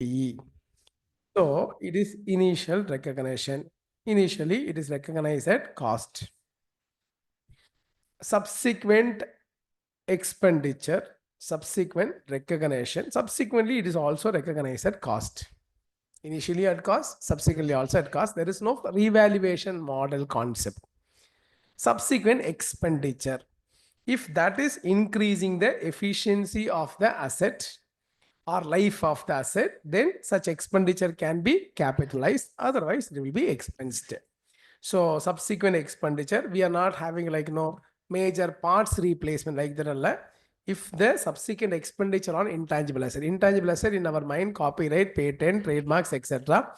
PE. So it is initial recognition. Initially, it is recognized at cost. Subsequent expenditure, subsequent recognition, subsequently it is also recognized at cost. Initially at cost, subsequently also at cost. There is no revaluation model concept. Subsequent expenditure, if that is increasing the efficiency of the asset or life of the asset, then such expenditure can be capitalized, otherwise it will be expensed. So subsequent expenditure, we are not having like major parts replacement like that. If the subsequent expenditure on intangible asset in our mind, copyright, patent, trademarks, etc.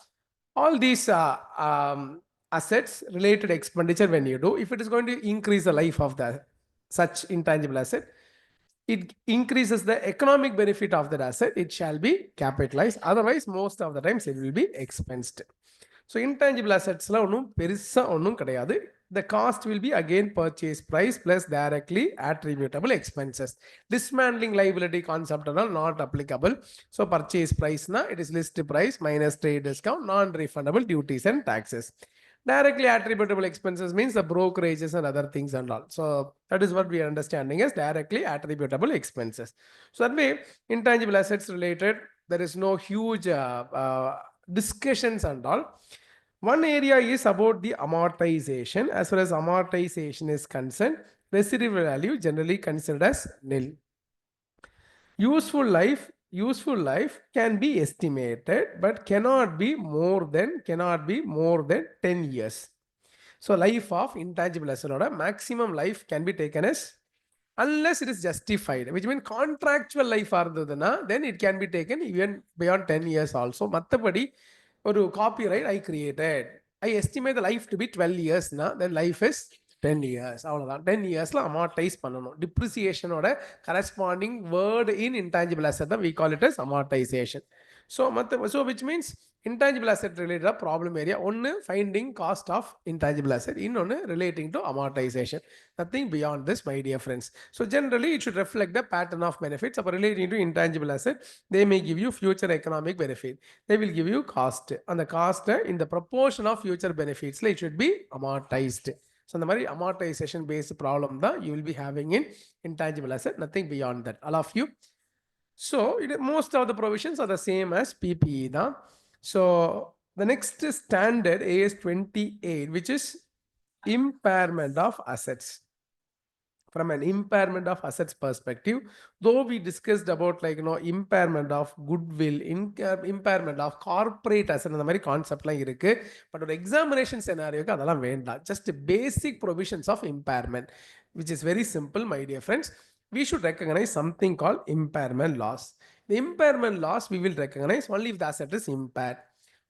All these assets related expenditure, when you do, if it is going to increase the life of the such intangible asset, it increases the economic benefit of that asset, it shall be capitalized. Otherwise, most of the times it will be expensed. So intangible assets the cost will be again purchase price plus directly attributable expenses. Dismantling liability concept are not applicable. So purchase price na, it is list price minus trade discount, non-refundable duties and taxes. Directly attributable expenses means the brokerages and other things and all. So that is what we are understanding as directly attributable expenses. So that way, intangible assets related, there is no huge discussions and all. One area is about the amortization. As far as amortization is concerned, residual value generally considered as nil. Useful life can be estimated, but cannot be more than 10 years. So life of intangible asset, maximum life can be taken as, unless it is justified, which means contractual life then it can be taken even beyond 10 years also. Mathabadi, or copyright I created, I estimate the life to be 12 years, then life is 10 years. 10 years amortize பண்ணனும். Depreciation corresponding word in intangible asset, we call it as amortization. So which means intangible asset related problem area, one finding cost of intangible asset, இன்னொன்னு relating to amortization. Nothing beyond this, my dear friends. So generally it should reflect the pattern of benefits. So relating to intangible asset, they may give you future economic benefit, they will give you cost, and the cost in the proportion of future benefits, it should be amortized. So the amortization based problem that you will be having in intangible asset, nothing beyond that, all of you. So most of the provisions are the same as PPE. So the next standard is 28, which is impairment of assets. From an impairment of assets perspective, though we discussed about impairment of goodwill, impairment of corporate asset, and the concept but an examination scenario just basic provisions of impairment, which is very simple, my dear friends. We should recognize something called impairment loss. The impairment loss we will recognize only if the asset is impaired.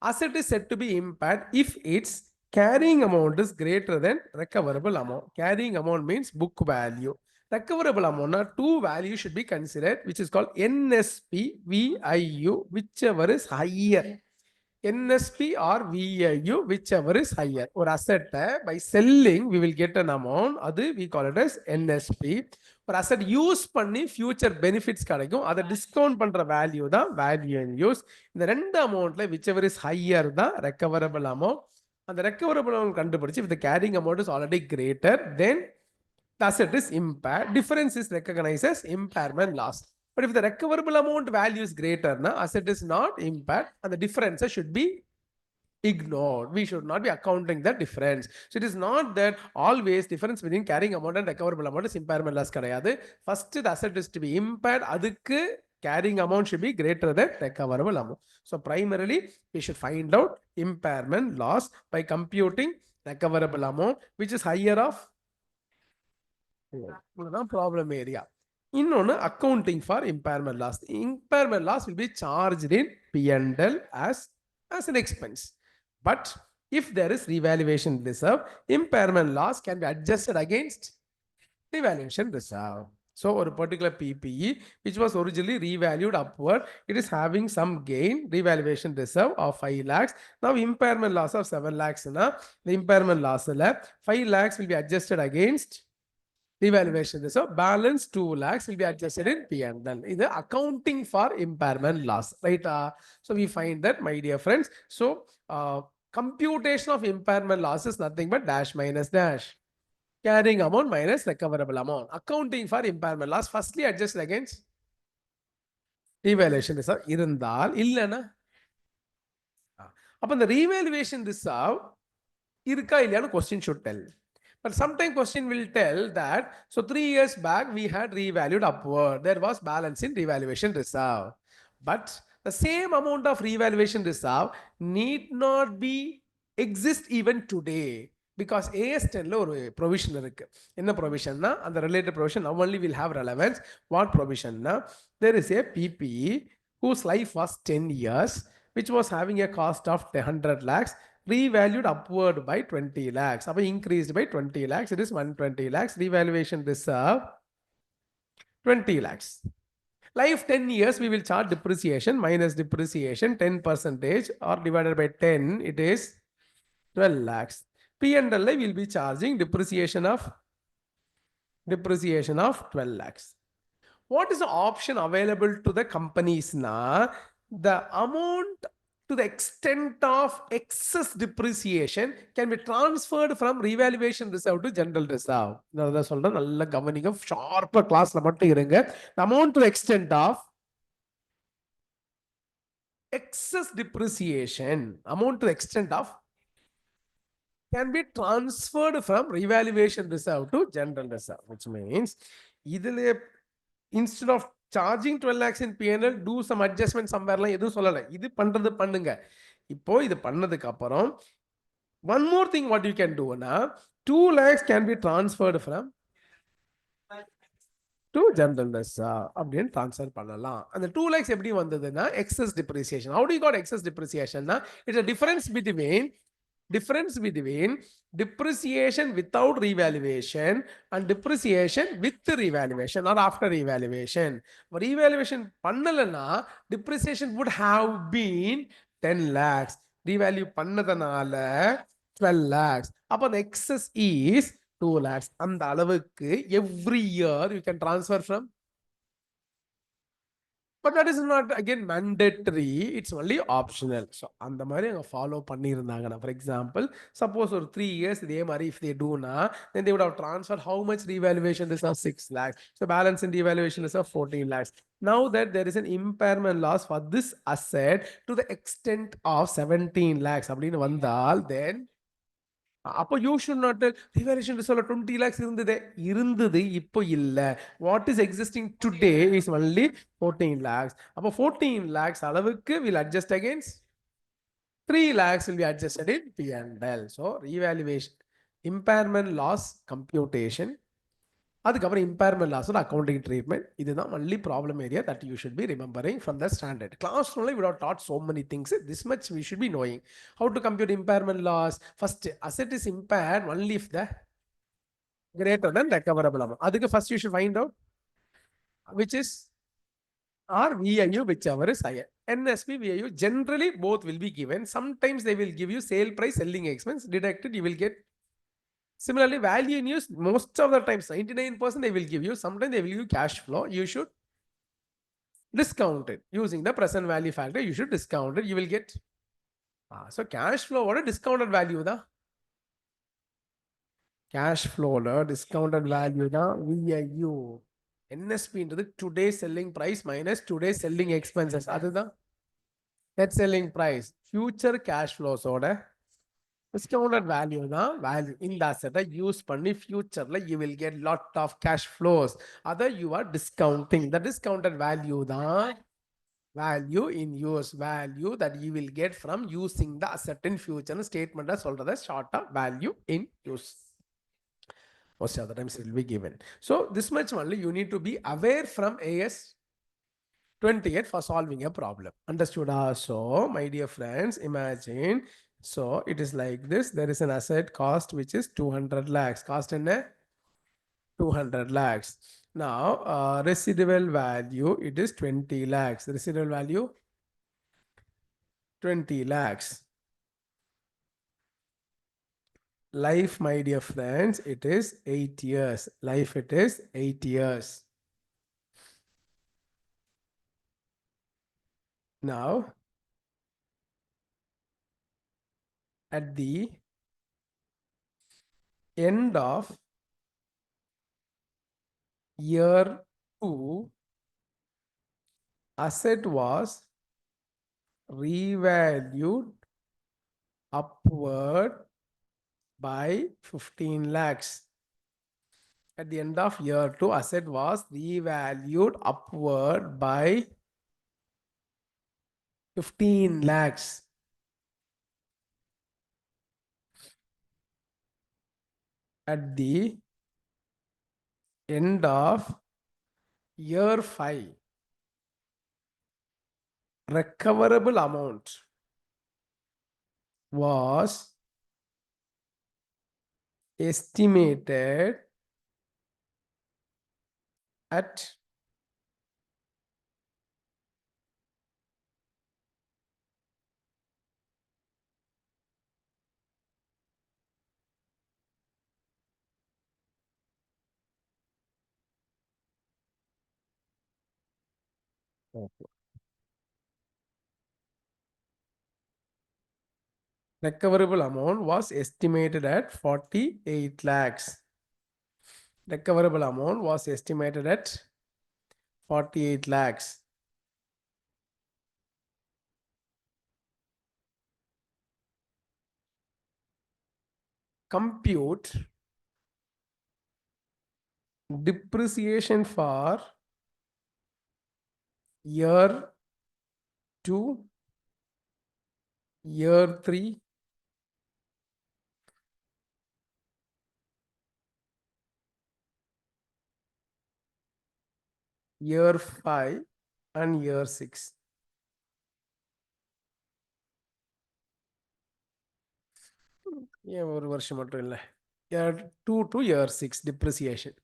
Asset is said to be impaired if its carrying amount is greater than recoverable amount. Carrying amount means book value. Recoverable amount, two values should be considered, which is called NSP, VIU, whichever is higher. NSP or VIU, whichever is higher. Or asset by selling, we will get an amount. We call it as NSP. Or asset use பண்ணி future benefits கிடைக்கும். அதை discount பண்ற value தான் value in use. இந்த ரெண்டு amountல whichever is higher தான் recoverable amount. And the recoverable amount கண்டுபிடிச்சு, if the carrying amount is already greater, then the asset is impaired. Difference is recognized as impairment loss. But if the recoverable amount value is greater, asset is not impaired, and the difference should be ignored. We should not be accounting the difference. So it is not that always difference between carrying amount and recoverable amount is impairment loss. First, the asset is to be impaired. Adukku carrying amount should be greater than recoverable amount. So primarily, we should find out impairment loss by computing recoverable amount, which is higher of problem area. Innொன்னு accounting for impairment loss. Impairment loss will be charged in P&L as an expense. But if there is revaluation reserve, impairment loss can be adjusted against revaluation reserve. So a particular PPE, which was originally revalued upward, it is having some gain, revaluation reserve of 5 lakhs. Now impairment loss of 7 lakhs. The impairment loss 5 lakhs will be adjusted against revaluation reserve. Balance 2 lakhs will be adjusted in P&L. This is accounting for impairment loss, right? So we find that, my dear friends. So computation of impairment loss is nothing but dash minus dash. Carrying amount minus recoverable amount. Accounting for impairment loss. Firstly, adjust against revaluation reserve. இருந்தால் இல்லைன்னா அப்ப the revaluation reserve இருக்கா இல்லையான்னு question should tell. But sometimes question will tell that, so 3 years back we had revalued upward. There was balance in revaluation reserve. But the same amount of revaluation reserve need not be exist even today. Because AS10 ஒரு provision இருக்கு. என்ன provisionனா, அந்த related provision now only will have relevance. What provisionனா, there is a PPE whose life was 10 years, which was having a cost of 100 lakhs, revalued upward by 20 lakhs. So increased by 20 lakhs. It is 120 lakhs. Revaluation reserve 20 lakhs. Life 10 years, we will charge depreciation minus depreciation 10% or divided by 10. It is 12 lakhs. P&L will be charging depreciation of 12 lakhs. What is the option available to the companies now? The amount to the extent of excess depreciation can be transferred from revaluation reserve to general reserve. நான் சொல்றேன், நல்ல கவனிங்க, ஷார்ப்பா கிளாஸ்ல மட்டும் இருங்க. The amount to the extent of excess depreciation, amount to the extent of can be transferred from revaluation reserve to general reserve, which means இதுல instead of charging 12 lakhs in P&L, do some adjustment somewhere. எதுவும் சொல்லலை, இது பண்றது பண்ணுங்க. இப்போ இது பண்ணதுக்கு அப்புறம் one more thing what you can do na, 2 lakhs can be transferred from to general reserve அப்படின்னு transfer பண்ணலாம். அந்த 2 lakhs எப்படி வந்ததுன்னா excess depreciation. How do you got excess depreciation na? It's a difference between depreciation without revaluation and depreciation with revaluation or after revaluation. Revaluation பண்ணலனா depreciation would have been 10 lakhs. Revalue பண்ணதனால 12 lakhs. அப்ப the excess is 2 lakhs. அந்த அளவுக்கு every year you can transfer from. But that is not again mandatory, it's only optional. So அந்த மாதிரி அவங்க follow பண்ணியிருந்தாங்கன்னா, for example, suppose ஒரு 3 years இதே மாதிரி if they do na, then they would have transferred how much revaluation reserve? 6 lakhs. So balance in revaluation reserve 14 lakhs. Now that there is an impairment loss for this asset to the extent of 17 lakhs அப்படின்னு வந்தால், then அப்போ you should not tell revaluation reserve 20 lakhs இருந்தது இப்போ இல்ல. What is existing today is only 14 lakhs. அப்போ 14 lakhs அளவுக்கு will adjust against 3 lakhs will be adjusted in P&L. So revaluation, impairment loss computation, அதுக்கப்புறம் impairment loss accounting treatment. இதுதான் only problem area that you should be remembering from the standard. Class only we have taught so many things. This much we should be knowing. How to compute impairment loss? First, asset is impaired only if the greater than recoverable amount. அதுக்கு first you should find out which is or VIU, whichever is higher. NSP, VIU, generally both will be given. Sometimes they will give you sale price, selling expense, deducted, you will get. Similarly, value in use, most of the times, 99% they will give you. Sometimes they will give you cash flow. You should discount it. Using the present value factor, you should discount it. You will get. So cash flow, what a discounted value da? Cash flow, discounted value da, VIU. NSP into the today's selling price minus today's selling expenses. That's net selling price. Future cash flows order. Discounted value na, value in the asset use பண்ணி futureல you will get lot of cash flows. Other you are discounting. The discounted value தான் value in use, value that you will get from using the asset in future statement சொல்றத short value in use. Most of the times it will be given. So this much only you need to be aware from AS 28 for solving a problem. Understood? So my dear friends, imagine, so it is like this. There is an asset cost which is 200 lakhs. Cost in 200 lakhs. Now residual value, it is 20 lakhs. Residual value 20 lakhs. Life, my dear friends, it is 8 years. Life, it is 8 years. Now, at the end of year 2, asset was revalued upward by 15 lakhs. At the end of year 2, asset was revalued upward by 15 lakhs. At the end of year 5, recoverable amount was estimated at recoverable amount was estimated at 48 lakhs. Recoverable amount was estimated at 48 lakhs. Compute depreciation for year 2, year 3, year 5, and year 6. ஒரு வருஷம் மட்டும் இல்லை. Year 2 to year 6 depreciation.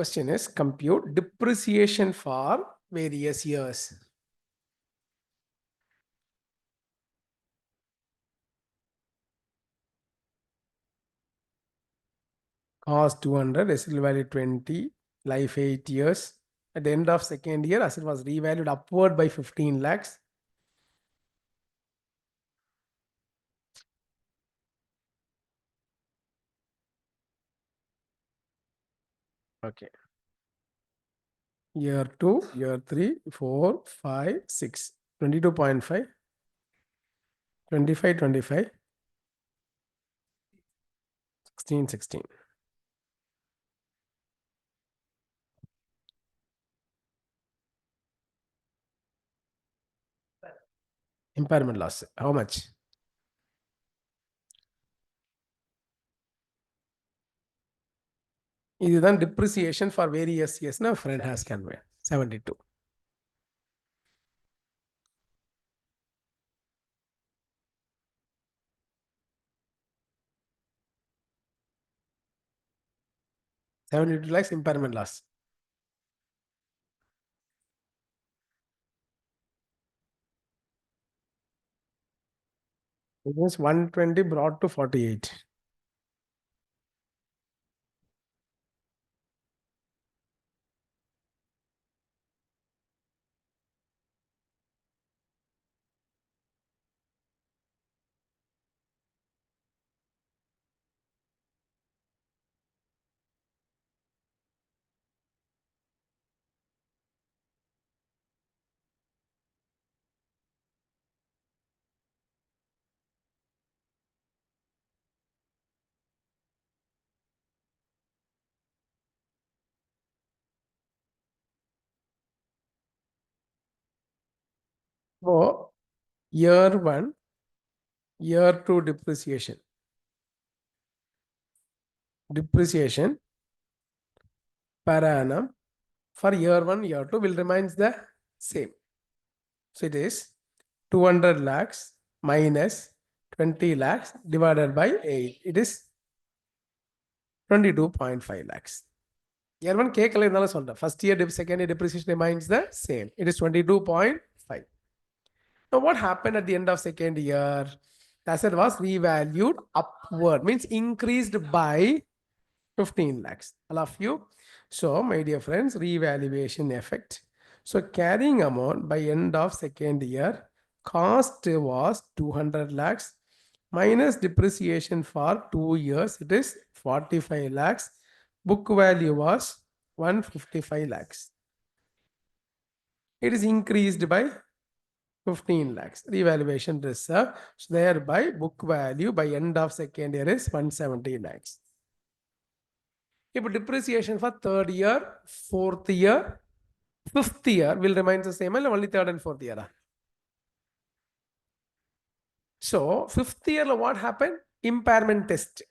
Question is compute depreciation for various years. Cost 200, residual value 20, life 8 years. At the end of second year, asset was revalued upward by 15 lakhs. Okay. Year 2, year 3, 4, 5, 6. 22.5, 25, 25, 16, 16. Impairment loss. How much? இதுதான் depreciation for various years. Now, friend has calculated 72. Lakhs impairment loss. It means 120 brought to 48. So, year 1, year 2 depreciation. Depreciation per annum for year 1, year 2 will remains the same. So it is 200 lakhs minus 20 lakhs divided by 8. It is 22.5 lakhs. Everyone கேட்கல இருந்தாலும் சொல்றேன். First year, second year depreciation remains the same. It is 22.5. Now what happened at the end of second year? The asset was revalued upward, means increased by 15 lakhs. All of you. So my dear friends, revaluation effect. So carrying amount by end of second year, cost was 200 lakhs minus depreciation for 2 years. It is 45 lakhs. Book value was 155 lakhs. It is increased by 15 lakhs. Revaluation reserve. So thereby book value by end of second year is 170 lakhs. If depreciation for third year, fourth year, fifth year will remain the same, only third and fourth year. So fifth year, what happened? Impairment test.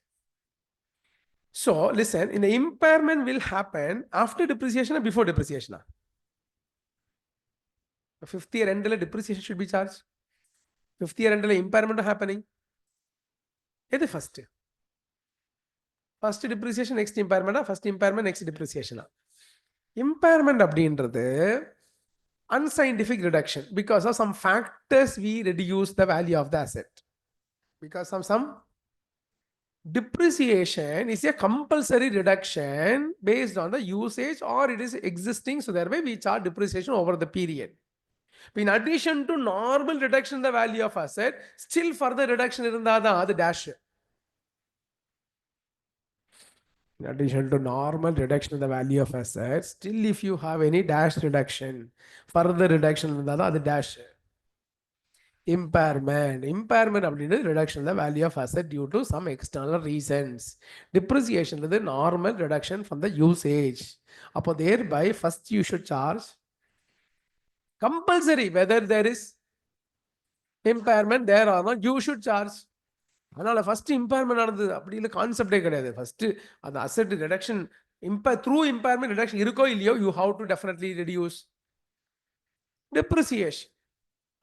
So listen, in the impairment will happen after depreciation or before depreciation? Fifth year end depreciation should be charged. Fifth year end impairment happening. This is first. First depreciation, next impairment. First impairment, next depreciation. Impairment அப்படின்றது unscientific reduction. Because of some factors we reduce the value of the asset. Because of some depreciation is a compulsory reduction based on the usage or it is existing. So thereby we charge depreciation over the period. In addition to normal reduction in the value of asset, still further reduction irundha adu dash. In addition to normal reduction in the value of assets, still if you have any dash reduction, further reduction irundha adu dash. Impairment. Impairment அப்படின்றது reduction in the value of asset due to some external reasons. Depreciation is the normal reduction from the usage. அப்போ thereby first you should charge compulsory whether there is impairment there or not, you should charge. அதனால first impairment நடந்தது அப்படி இல்லை கான்செப்டே கிடையாது. First அந்த asset reduction through impairment reduction இருக்கோ இல்லையோ you have to definitely reduce depreciation.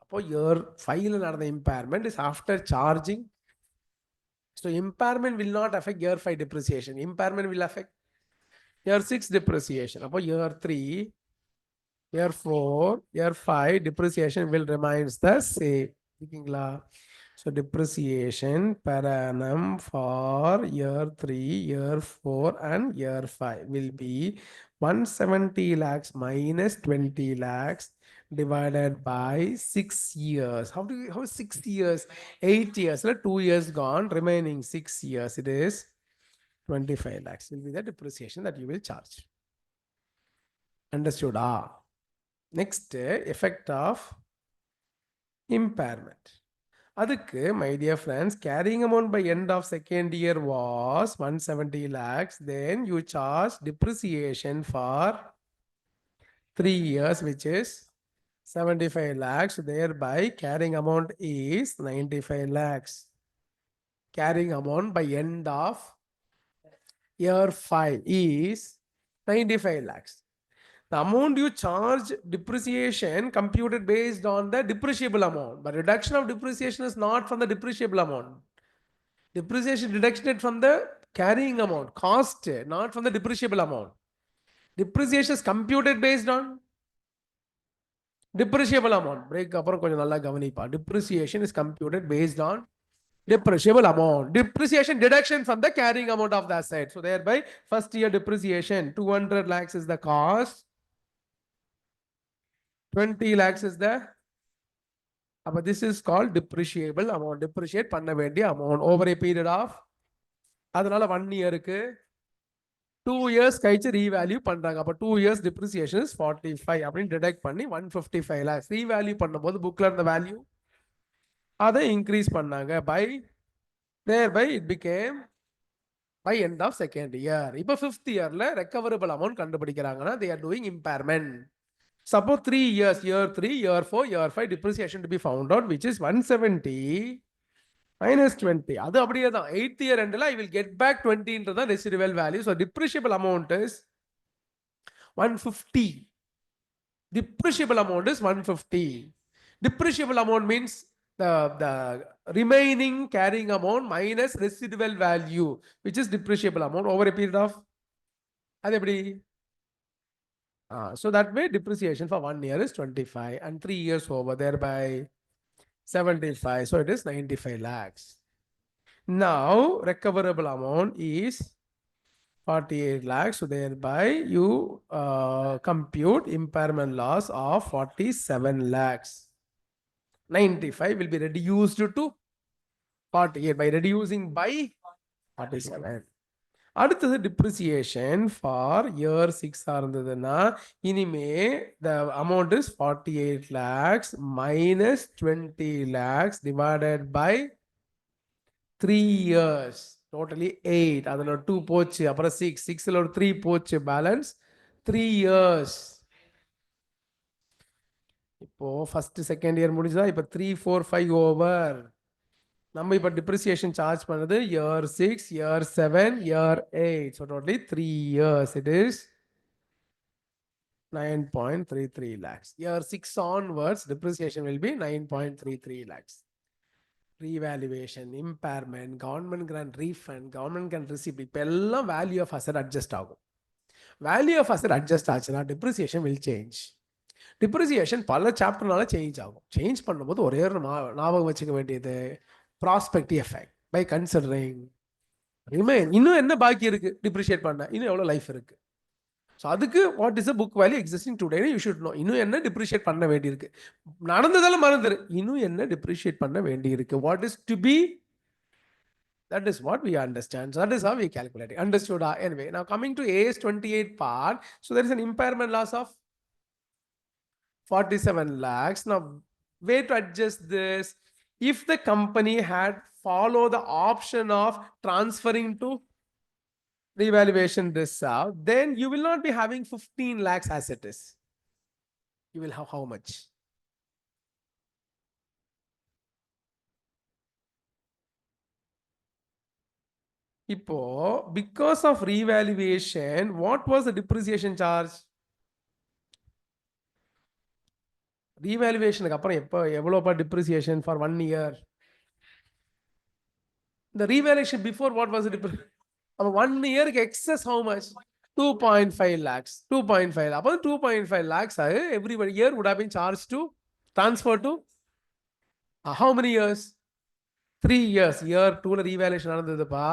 அப்போ year 5 நடந்த impairment is after charging. So impairment will not affect year 5 depreciation. Impairment will affect year 6 depreciation. அப்போ year 3, year 4, year 5 depreciation will remain the same. ஓகேங்களா? So depreciation per annum for year 3, year 4 and year 5 will be 170 lakhs minus 20 lakhs divided by 6 years. How 6 years? 8 years. 2 years gone, remaining 6 years. It is 25 lakhs will be the depreciation that you will charge. Understood? Next, effect of impairment. அதுக்கு my dear friends, carrying amount by end of second year was 170 lakhs. Then you charge depreciation for 3 years, which is 75 lakhs. Thereby carrying amount is 95 lakhs. Carrying amount by end of year 5 is 95 lakhs. The amount you charge depreciation computed based on the depreciable amount. But reduction of depreciation is not from the depreciable amount. Depreciation deducted from the carrying amount, cost, not from the depreciable amount. Depreciation is computed based on depreciable amount. Break அப்புறம் கொஞ்சம் நல்லா கவனிப்பா. Depreciation is computed based on depreciable amount. Depreciation deduction from the carrying amount of the asset. So thereby first year depreciation 200 lakhs is the cost. 20 lakhs is the, but this is called depreciable amount. Depreciate பண்ண வேண்டிய amount over a period of, அதனால 1 yearக்கு 2 years கழிச்சு revalue பண்றாங்க. அப்ப 2 years depreciation is 45 அப்படின்னு deduct பண்ணி 155 lakhs revalue பண்ணும்போது bookல இருந்த value அதை increase பண்ணாங்க by, thereby it became by end of second year. இப்ப 5th yearல recoverable amount கண்டுபிடிக்கிறாங்கன்னா they are doing impairment. Suppose 3 years, year 3, year 4, year 5 depreciation to be found out, which is 170 minus 20. அது அப்படியே தான் 8th year endல I will get back 20 into the residual value. So depreciable amount is 150. Depreciable amount is 150. Depreciable amount means the remaining carrying amount minus residual value, which is depreciable amount over a period of, so that way depreciation for 1 year is 25 and 3 years over, thereby 75. So it is 95 lakhs. Now recoverable amount is 48 lakhs. So thereby you compute impairment loss of 47 lakhs. 95 will be reduced to 48 by reducing by 47. அடுத்தது depreciation for year 6 இருந்ததுன்னா இனிமே the amount is 48 lakhs minus 20 lakhs divided by 3 years, totally 8. அதில் 2 போச்சு, அப்புறம் 6, 6ல ஒரு 3 போச்சு, balance 3 years. இப்போ first second year முடிஞ்சதா, இப்போ 3, 4, 5 ஓவர். நம்ம இப்போ டிப்ரிசியேஷன் சார்ஜ் பண்ணது year 6, year 7, year 8. So totally 3 years. It is 9.33 lakhs. Year 6 onwards, depreciation will be 9.33 lakhs. Revaluation, impairment, government grant refund, government grant receipt, இப்போ எல்லாம் value of asset adjust ஆகும். Value of asset adjust ஆச்சுன்னா depreciation will change. Depreciation பல சாப்டர்னால change ஆகும். Change பண்ணும்போது ஒரே ஒரு ஞாபகம் வச்சுக்க வேண்டியது prospective effect by considering remain. இன்னும் என்ன பாக்கி இருக்கு டிப்ரிஷியேட் பண்ண, இன்னும் எவ்வளவு லைஃப் இருக்கு. ஸோ அதுக்கு what is book value existing today you should no. இன்னும் என்ன டிப்ரிஷியேட் பண்ண வேண்டியிருக்கு, நடந்ததெல்லாம் மறந்துரு, இன்னும் என்ன டிப்ரிஷியேட் பண்ண வேண்டியிருக்கு, what is to be, that is what we understand. So that is how we calculate it. Understood? Anyway, now coming to AS 28 part. So there is an impairment loss of 47 lakhs. Now, way to adjust this, if the company had followed the option of transferring to revaluation reserve, then you will not be having 15 lakhs as it is. You will have how much? இப்போ because of revaluation, what was the depreciation charge? Revaluation அப்புறம் எப்போ எவ்வளோப்பா depreciation for 1 year? The revaluation before, what was the depreciation? 1 year excess how much? 2.5 lakhs. 2.5. Upon 2.5 lakhs, every year would have been charged to transfer to how many years? 3 years. Year 2 revaluation நடந்ததுப்பா.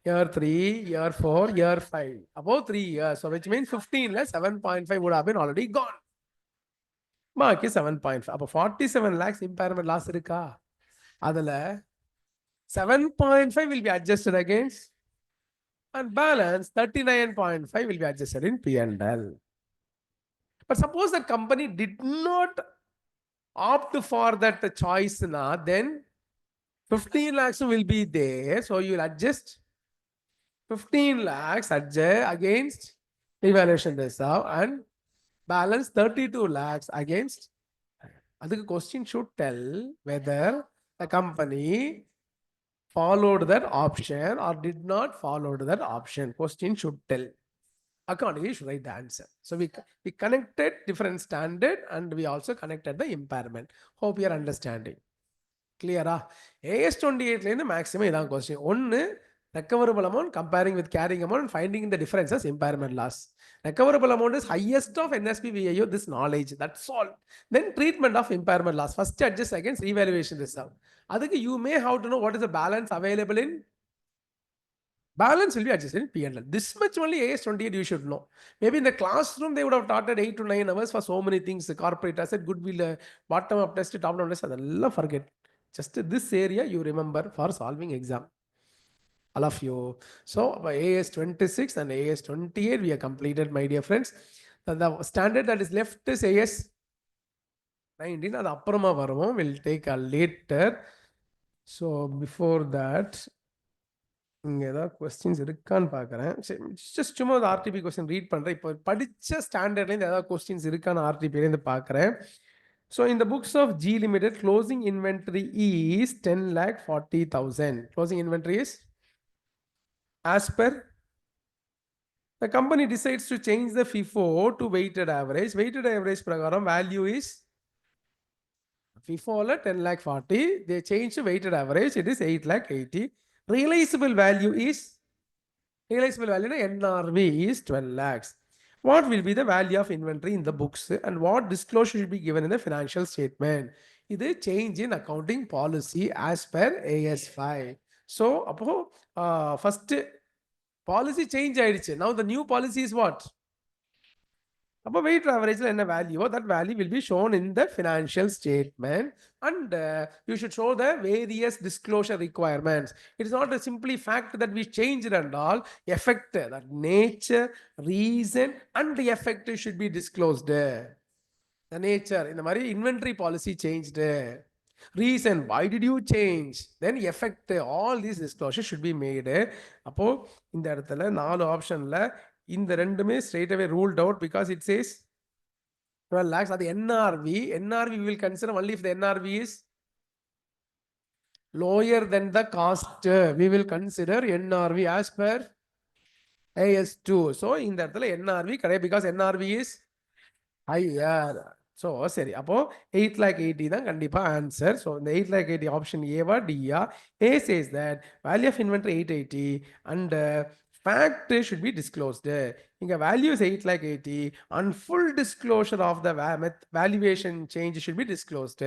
Year 3, year 4, year 5. About 3 years. So which means 15 less 7.5 would have been already gone. பாக்கி 7.5. அப்போ 47 lakhs impairment loss இருக்கா? அதுல 7.5 will be adjusted against, and balance 39.5 will be adjusted in P&L. But suppose the company did not opt for that choice, then 15 lakhs will be there. So you will adjust 15 lakhs adjust against revaluation reserve and balance 32 lakhs against. The question should tell whether the company followed that option or did not follow that option. Question should tell. Accordingly, you should write the answer. So we connected different standard and we also connected the impairment. Hope you are understanding. Clear? AS 28 maximum idan question. One, recoverable amount comparing with carrying amount and finding the difference as impairment loss. Recoverable amount is highest of NSP VIO, this knowledge, that's all. Then treatment of impairment loss. First adjust against revaluation reserve. Adukku you may have to know what is the balance available in. Balance will be adjusted in P&L. This much only AS 28 you should know. Maybe in the classroom they would have taught at 8 to 9 hours for so many things. The corporate asset, goodwill, bottom up test, top down test, adella forget. Just this area you remember for solving exam. All of you. So by AS 26 and AS 28 we have completed, my dear friends. The standard that is left is AS 19. That apparama varum will take a later. So before that, இங்கே ஏதாவது questions இருக்கான்னு பார்க்குறேன். Just சும்மா ஒரு RTB question read பண்ணுறேன். இப்போ படித்த ஸ்டாண்டர்ட்லேருந்து ஏதாவது கொஸ்டின்ஸ் இருக்கான்னு ஆர்டிபிலேருந்து பார்க்குறேன். ஸோ இந்த books of G limited closing inventory is 10,40,000. Closing inventory is as per the company decides to change the FIFO to weighted average. Weighted average prakaram value is FIFO 10 lakh 40, they changed weighted average, it is 8 lakh 80. Realizable value NRV is 12 lakhs. What will be the value of inventory in the books and what disclosure should be given in the financial statement? இது change in accounting policy as per AS5. So, first policy change ஆயிடுச்சு. Now the new policy is what? அப்போ weighted averageல என்ன வேல்யூவோ that value will be shown in the financial statement and you should show the various disclosure requirements. It is not a simply fact that we changed and all. Effect, that nature, reason and the effect should be disclosed. The nature, இந்த மாதிரி inventory policy changed. Reason, why did you change? Then effect, all these disclosures should be made. அப்போ இந்த இடத்துல 4 ஆப்ஷன்ல இந்த ரெண்டுமே straight away ruled out because it says 12 lakhs. அது NRV we will consider only if the NRV is lower than the cost. We will consider NRV as per AS2. So இந்த இடத்துல NRV கிடையாது because NRV is higher. So சரி அப்போ 8 lakh 80 தான் கண்டிப்பா answer. So இந்த 8 lakh 80 option Eva Diya? A says that value of inventory 880 and fact should be disclosed. Inga value is 8 lakh 80 and full disclosure of the valuation change should be disclosed.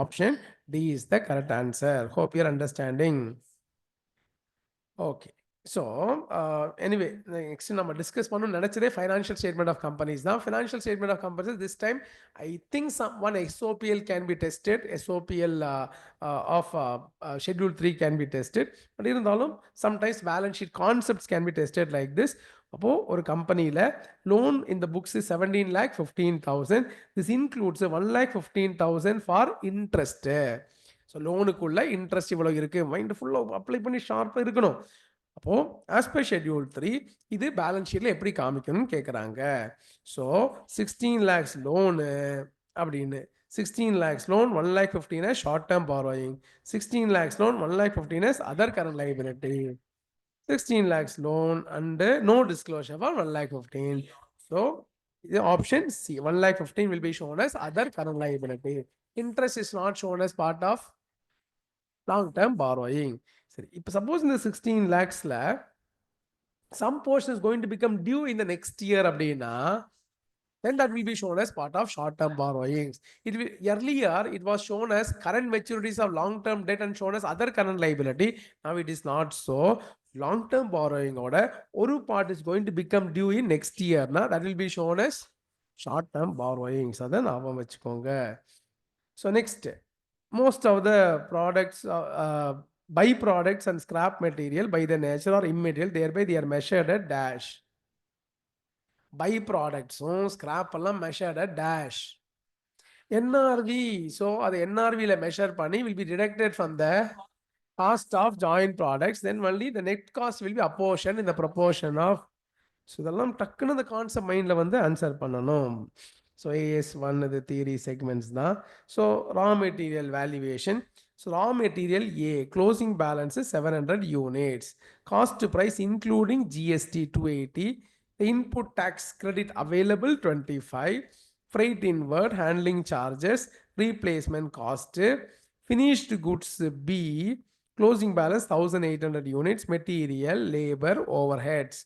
Option D is the correct answer. Hope you're understanding. Okay. So anyway, next நம்ம discuss பண்ணணும் நினைச்சதே financial statement of companies தான். Financial statement of companies this time I think one SOPL can be tested. SOPL of schedule 3 can be tested. But இருந்தாலும் sometimes balance sheet concepts can be tested like this. அப்போ ஒரு கம்பெனியில loan in the books is 17 lakh 15,000. This includes 1 lakh 15,000 for interest. So லோனுக்குள்ள interest இவ்வளோ இருக்கு, mind ஃபுல்லாக apply பண்ணி ஷார்ப்பாக இருக்கணும். அப்போ ஆஸ் பர் ஷெட்யூல் 3 இது பேலன்ஸ் ஷீட்ல எப்படி காமிக்கணும்னு கேட்குறாங்க. ஸோ 16 lakhs லோனு அப்படின்னு 16 lakhs loan 1 lakh 15 as short term borrowing, 16 lakhs loan 1 lakh 15 as other current liability, 16 lakhs loan and no disclosure for 1 lakh 15. So the option C, 1 lakh 15 will be shown as other current liability. Interest is not shown as part of long term borrowing. சரி, இப்போ suppose இந்த 16 lakhsல some portion is going to become due in the next year அப்படின்னா then that will be shown as part of short term borrowings. Earlier it was shown as current maturities of long term debt and shown as other current liability. Now it is not so. Long term borrowing oda oru part is going to become due in next year na, that will be shown as short term borrowings. Adha naabam vechukonga. So next, most of the products byproducts and scrap material by the nature are immaterial, thereby they are measured at dash. Byproducts scrap எல்லாம் measured at dash. NRV, so அது NRV ல measure பண்ணி will be deducted from the cost of joint products, then only the net cost will be apportioned in the proportion of. So இதெல்லாம் டக்குன்னு இந்த concept மைண்ட்ல வந்து answer பண்ணணும். So AS1 the theory segments தான். So raw material valuation. So raw material A closing balance is 700 units. Cost price including GST 280. The input tax credit available 25. Freight inward, handling charges, replacement cost. Finished goods B closing balance 1800 units. Material, labor, overheads,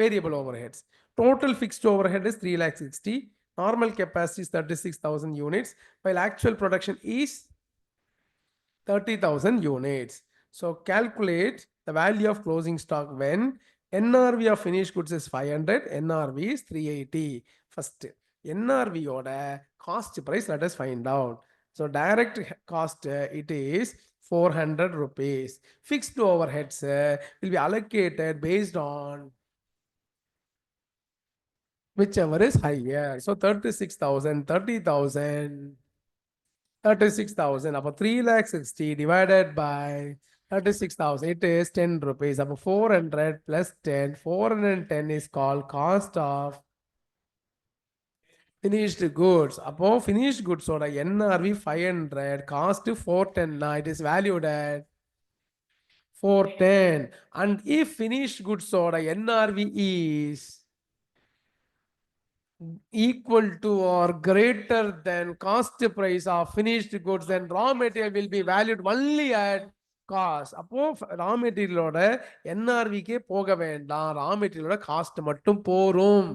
variable overheads. Total fixed overhead is 3 lakh 60. Normal capacity is 36,000 units, while actual production is 30,000 units. So calculate the value of closing stock when NRV of finished goods is 500, NRV is 380. First, NRV oda cost price let us find out. So direct cost it is 400 rupees. Fixed overheads will be allocated based on whichever is higher. So 36,000, 30,000, 36,000. About 3 lakh 60 divided by 36,000. It is 10 rupees. About 400 plus 10. 410 is called cost of finished goods. Above finished goods order NRV 500, cost 410. It is valued at 410. And if finished goods order NRV is equal to or greater than cost price of finished goods, then raw material will be valued only at cost. அப்போ raw materialோட NRVக்கே போக வேண்டாம், raw materialோட cost மட்டும் போரும்.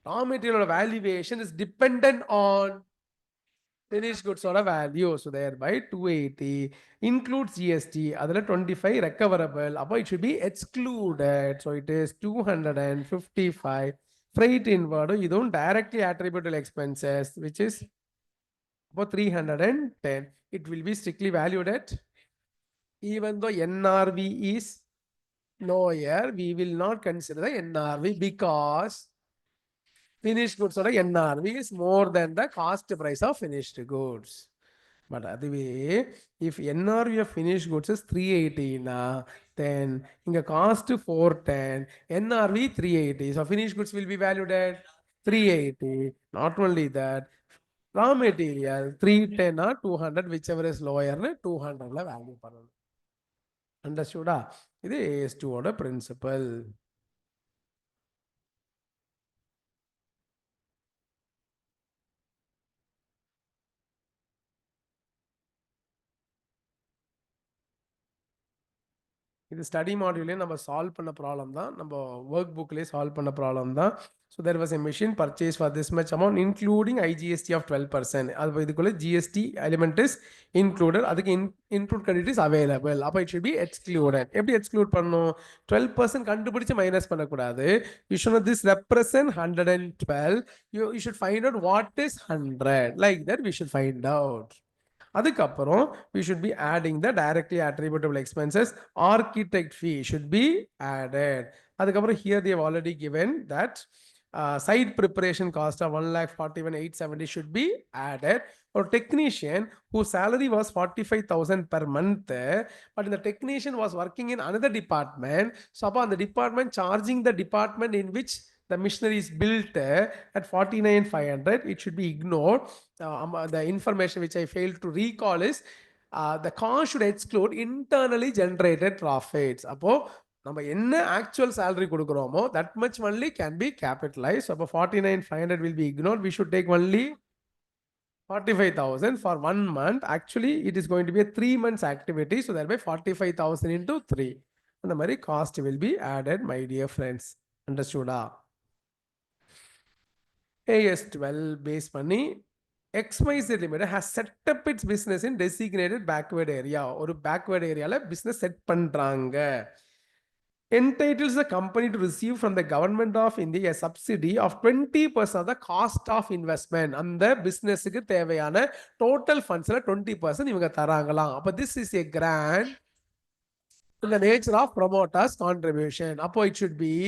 Raw material valuation is dependent on finished goods order value. So thereby 280 includes GST. Adala 25 recoverable. Appo it should be excluded. So it is 255. Freight inward. You don't directly attributable expenses, which is about 310. It will be strictly valued at, even though NRV is lower, we will not consider the NRV because finished goods or NRV is more than the cost price of finished goods. But அதுவே if NRV of finished goods is 380 na, then inga cost 410, NRV 380. So finished goods will be valued at 380. Not only that, raw material 310 or 200, whichever is lower, 200 la value பண்ணணும். Understood? இது AS2 ஓட principle. இது study மாடியூலே நம்ம solve பண்ண problem தான், நம்ம work புக்லேயே solve பண்ண ப்ராப்ளம் தான். So there was a machine purchase for this much amount including IGST of 12%. அது இதுக்குள்ளே ஜிஎஸ்டி எலிமெண்ட் இஸ் இன்க்ளூடட், அதுக்கு இன்க்ளூட் கிரெடிட் இஸ் அவைலபிள். அப்போ இட் ஷுட் பி எக்ஸ்க்ளூடட். எப்படி எக்ஸ்க்ளூட் பண்ணணும்? 12% கண்டுபிடிச்சு மைனஸ் பண்ணக்கூடாது. You should know this represent 112. You should find out what is 100. Like that we should find out. அதுக்கப்புறம் we should be adding the directly attributable expenses. Architect fee should be added. அதுக்கப்புறம் here they have already given that site preparation cost of 1,41,870 should be added. Or technician whose salary was 45,000 per month, but the technician was working in another department. So upon the department charging the department in which the machinery is built at 49,500, it should be ignored. The information which I failed to recall is the cost should exclude internally generated profits. அப்போ நம்ம என்ன actual salary கொடுக்குறோமோ that much only can be capitalized. So 49,500 will be ignored. We should take only 45,000 for 1 month. Actually it is going to be a 3 months activity, so thereby 45,000 into 3. அந்த மாதிரி cost will be added, my dear friends. Understood? AS12 base பண்ணி XYZ Limited has set up its business in designated backward area. ஒரு backward areaல business set பண்றாங்க. Entitles the company to receive from the government of India a subsidy of 20% of the cost of investment. அந்த businessக்கு தேவையான total fundsல 20% இவங்க தராங்களாம். அப்ப this is a grant in the nature of promoters contribution. அப்போ it should be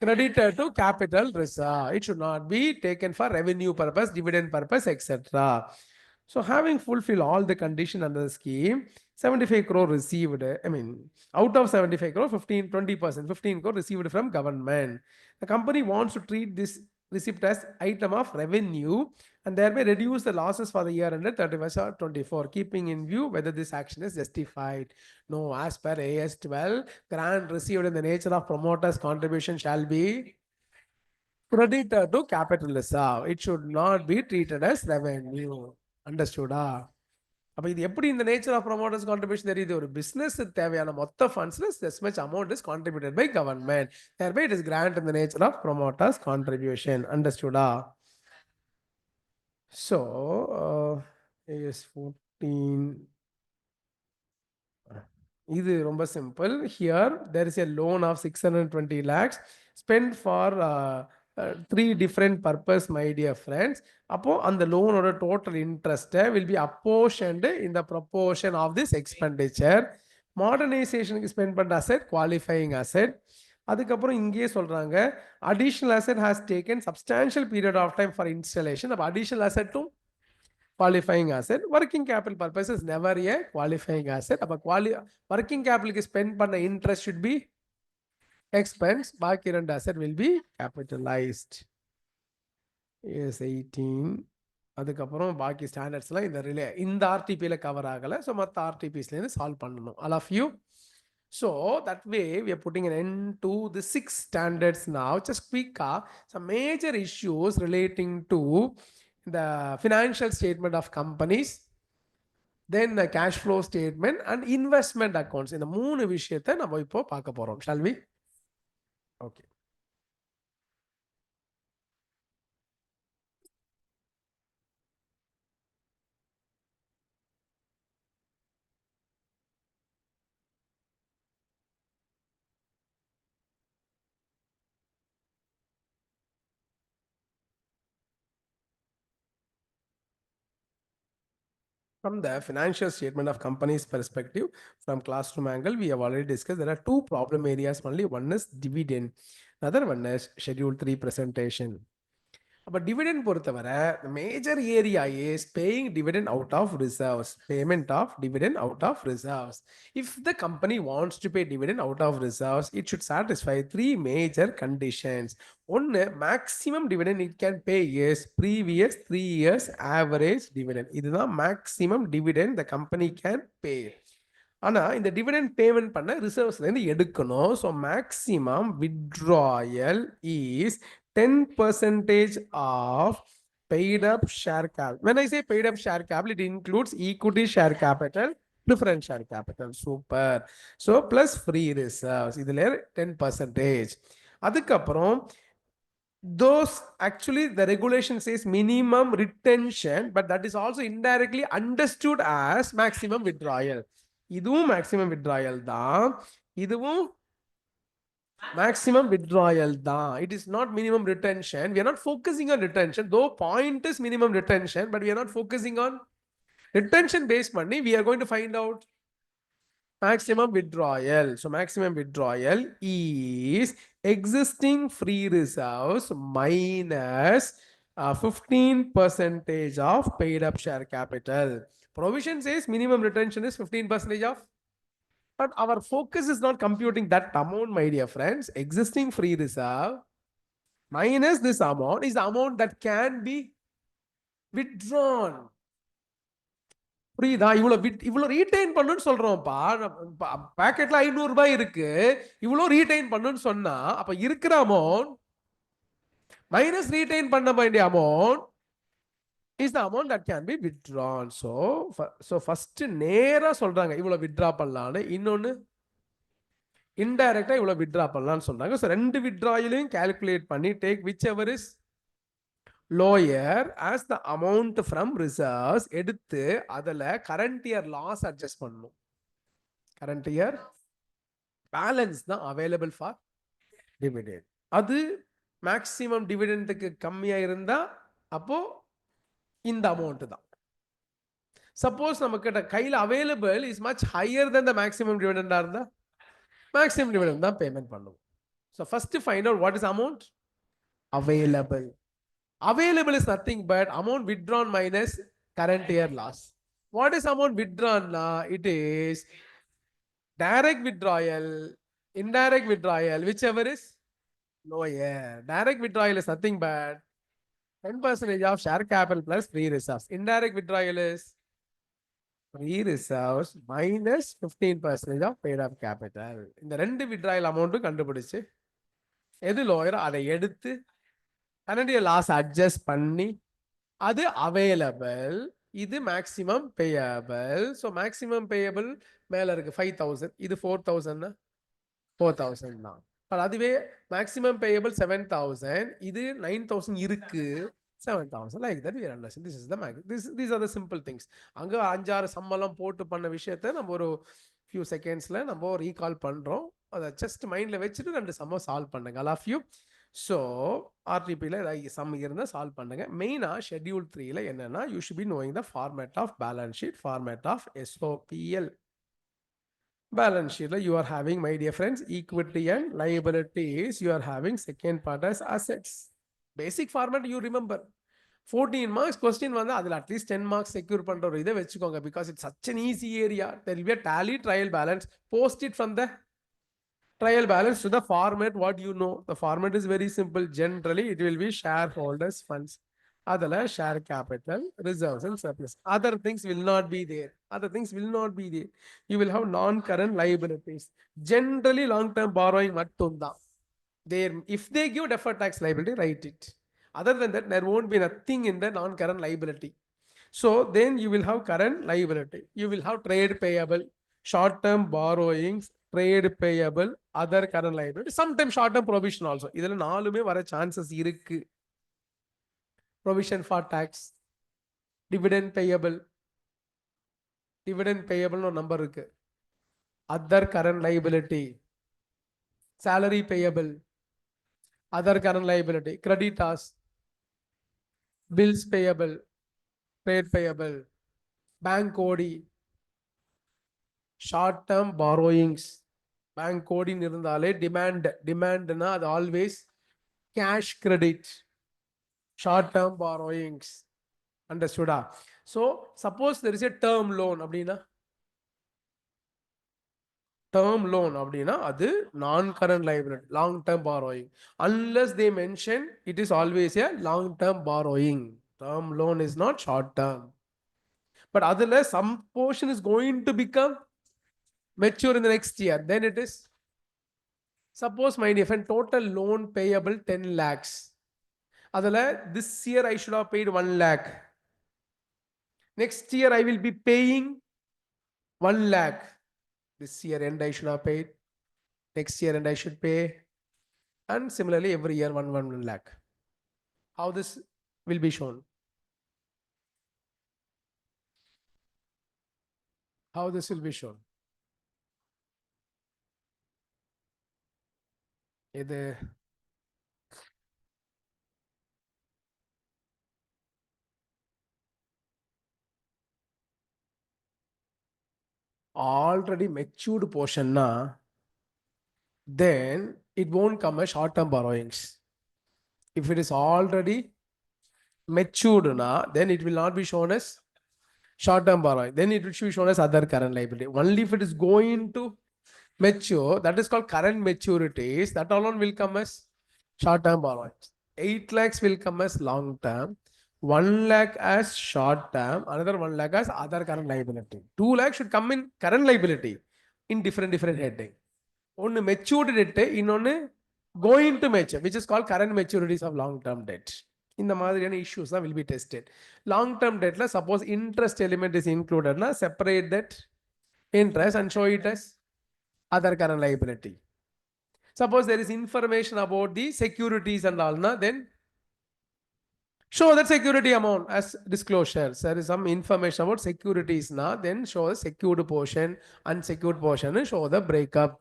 credited to capital reserve. It should not be taken for revenue purpose, dividend purpose, etc. So having fulfilled all the condition under the scheme, 75 crore received, I mean, out of 75 crore, 20%, 15 crore received from government. The company wants to treat this receipt as item of revenue and thereby reduce the losses for the year ended 31st or 24, keeping in view whether this action is justified. No, as per AS12, grant received in the nature of promoter's contribution shall be credited to capital reserve. It should not be treated as revenue. Understood? அப்ப இது எப்படி இந்த nature of promoters contribution தெரியுது? ஒரு business தேவையான மொத்த ஃபண்ட்ஸ்ல this much amount is contributed by government, thereby it is grant in the nature of promoters contribution. Understood? So AS14 இது ரொம்ப simple. Here there is a loan of 620 lakhs spent for 3 different purpose, my dear friends. அப்போ அந்த லோனோட total interest will be apportioned in the proportion of this expenditure. மாடர்னைசேஷனுக்கு spend பண்ற asset qualifying asset. அதுக்கப்புறம் இங்கேயே சொல்றாங்க additional asset has taken substantial period of time for installation. அப்போ additional அசெட்டும் qualifying asset. Working capital purpose is never a qualifying asset. அப்ப working capital spend பண்ண interest should be expense. பாக்கி ரெண்டு asset will be capitalized. Yes, 18. அதுக்கப்புறம் பாக்கி ஸ்டாண்டர்ட்ஸ்லாம் இந்த ஆர்டிபியில் cover ஆகலை. ஸோ மற்ற ஆர்டிபிஸ்லேருந்து சால்வ் பண்ணணும். All of you. So that way we are putting an end to the 6 standards now. Just quick some major issues relating to the financial statement of companies, then the cash flow statement and investment accounts. இந்த மூணு விஷயத்தை நம்ம இப்போ பார்க்க போறோம். Shall we? Okay. From the financial statement of company's perspective, from classroom angle, we have already discussed there are two problem areas only. One is dividend, another one is schedule 3 presentation. But dividend பொறுத்தவரை, the major area is paying dividend out of reserves, payment of dividend out of reserves. If the company wants to pay dividend out of reserves, it should satisfy three major conditions. One, maximum dividend it can pay is previous 3 years average dividend. இதுதான் maximum dividend the company can pay. ஆனா இந்த dividend payment பண்ண ரிசர்வ்ஸ்ல இருந்து எடுக்கணும். So maximum withdrawal is 10% of paid up share capital. When I say paid up share capital, it includes equity share capital, preference share capital. Super. So plus free reserves. இதுல 10%. அதுக்கப்புறம் those actually the regulation says minimum retention, but that is also indirectly understood as maximum withdrawal. இதுவும் maximum withdrawal தான், இதுவும் maximum withdrawal தான். It is not minimum retention. We are not focusing on retention, though point is minimum retention, but we are not focusing on retention based money. We are going to find out maximum withdrawal. So maximum withdrawal is existing free reserves minus 15% of paid up share capital. Provision says minimum retention is 15% of, but our focus is not computing that amount, my dear friends. Existing free reserve minus this amount is the amount that can be withdrawn. புரியுதா? இவ்வளவு retain பண்ணுன்னு சொல்றோம்ப்பா. பாக்கெட்ல 500 ரூபாய் இருக்கு, இவ்வளவு retain பண்ணுன்னு சொன்னா அப்ப இருக்கிற அமௌண்ட் மைனஸ் ரீடைன் பண்ண வேண்டிய amount is the amount that can be withdrawn. So first நேரா சொல்றாங்க இவ்வளவு வித்ட்ரா பண்ணலான்னு, இன்னொன்னு இன்டைரக்டா இவ்வளவு வித்ட்ரா பண்ணலாம்னு சொல்றாங்க. ஸோ ரெண்டு வித்ட்ராயிலையும் கால்குலேட் பண்ணி take which ever is lower as the amount from reserves எடுத்து அதுல current year loss adjust பண்ணணும். current year balance தான் available for dividend. அது maximum dividendக்கு கம்மியா இருந்தா அப்போ இந்த அமௌண்ட் தான். சப்போஸ் நமக்கு கையில available is much higher than the maximum dividend இருந்தா maximum dividend தான் பேமெண்ட் பண்ணுவோம். So first find out what is amount available. Available is nothing but amount withdrawn minus current year loss. What is amount withdrawn? It is direct withdrawal, indirect withdrawal, whichever is lower. Direct withdrawal is nothing but 10% of share capital plus free reserves. Indirect withdrawal is free reserves minus 15% of paid up capital. இந்த ரெண்டு withdrawal amount கண்டுபிடிச்சு எது லோயரோ அதை எடுத்து current year loss adjust பண்ணி அது available, இது maximum payable. So maximum payable மேல இருக்கு 5000, இது 4000, 4000 தான். அதுவே maximum payable 7000, இது 9000 இருக்கு, 7000. like that we understand. This is the max. These are the simple things. அங்க 5-6 சம்பளம் போட்டு பண்ண விஷயத்தை நம்ம ஒரு few secondsல நம்ம ரீகால் பண்றோம். அதை ஜஸ்ட் மைண்ட்ல வச்சுட்டு ரெண்டு சம்ம சால்வ் பண்ணுங்க all of you. ஸோ ஆர்டிபியில் சம் இருந்தால் சால்வ் பண்ணுங்க. மெயினாக ஷெட்யூல் 3ல என்னன்னா you should be knowing the format of balance sheet, format of SOPL. Balance ஷீட்ல you are having, my dear friends, equity and liabilities. You are having second part as assets. Basic format you remember. 14 marks question வந்து அதில் at least 10 marks secure பண்ணுற ஒரு இதை வச்சுக்கோங்க. Because it's such an easy area. There will be a tally trial balance. Post it from the trial balance to the format what you know. The format is very simple. Generally it will be shareholders funds. Adala share capital, reserves and surplus. Other things will not be there. Other things will not be there. You will have non-current liabilities. Generally, long-term borrowing mattunda. There, if they give deferred tax liability, write it. Other than that, there won't be nothing in the non-current liability. So then you will have current liability. You will have trade payable, short-term borrowings, trade payable, other current liability. Sometimes short-term provision also. இதில் நாலுமே வர chances இருக்கு. Provision for tax, dividend payable no number இருக்கு. Other current liability, salary payable, other current liability, creditors, bills payable, trade payable, bank OD, short-term borrowings, bank OD இருந்தாலே demandனா அது always cash credit, short-term borrowings. Understood? So suppose there is a term loan அப்படின்னா term loan அப்படின்னா அது non-current liability, long-term borrowing. Unless they mention it is always a long-term borrowing. Term loan is not short-term. But otherwise, some portion is going to become mature in the next year. Then it is, suppose my dear friend, total loan payable 10 lakhs. Otherwise, this year I should have paid 1 lakh. Next year I will be paying 1 lakh. This year end I should have paid. Next year end I should pay. And similarly, every year 1 lakh. How this will be shown? How this will be shown? இது already matured portion na, then it won't come as short-term borrowings. If it is already matured na, then it will not be shown as short-term borrowing. Then it will be shown as other current liability. Only if it is going to mature, that is called current maturities, that alone will come as short-term borrowings. 8 lakhs will come as long-term, 1 lakh as short-term, another 1 lakh as other current liability. 2 lakhs should come in current liability in different heading. One matured debt, இன்னொன்னு going to mature, which is called current maturities of long-term debt. இந்த மாதிரியான issues தான் will be tested. Long-term debtல suppose interest element is included, na separate that interest and show it as other current liability. Suppose there is information about the securities and all, na, then show that security amount as disclosures. There is some information about securities, na, then show the secured portion, unsecured portion, and show the breakup.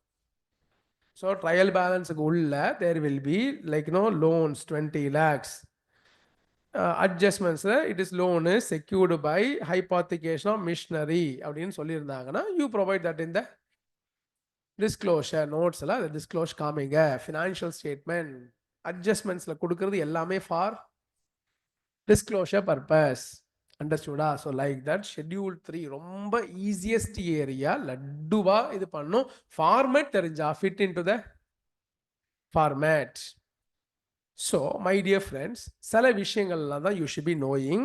So trial balance ulla, there will be like loans 20 lakhs. Adjustments, it is loan is secured by hypothecation of machinery. அப்படின்னு சொல்லியிருந்தாங்கன்னா you provide that in the disclosure notes. The disclosure காமிங்க, financial statement adjustmentsல கொடுக்கிறது எல்லாமே for disclosure purpose. Understood? So like that, schedule 3 ரொம்ப easiest area, லட்டுவா இது பண்ணும். Format தெரிஞ்சா fit into the format. So my dear friends, சில விஷயங்கள்லாம் தான் you should be knowing.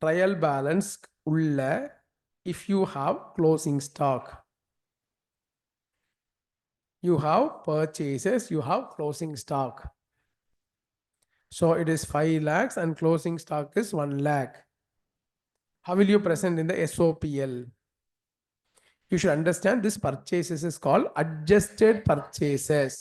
Trial balance உள்ள, if you have closing stock, you have purchases, you have closing stock. So it is 5 lakhs and closing stock is 1 lakh. How will you present in the SOPL? You should understand this purchases is called adjusted purchases.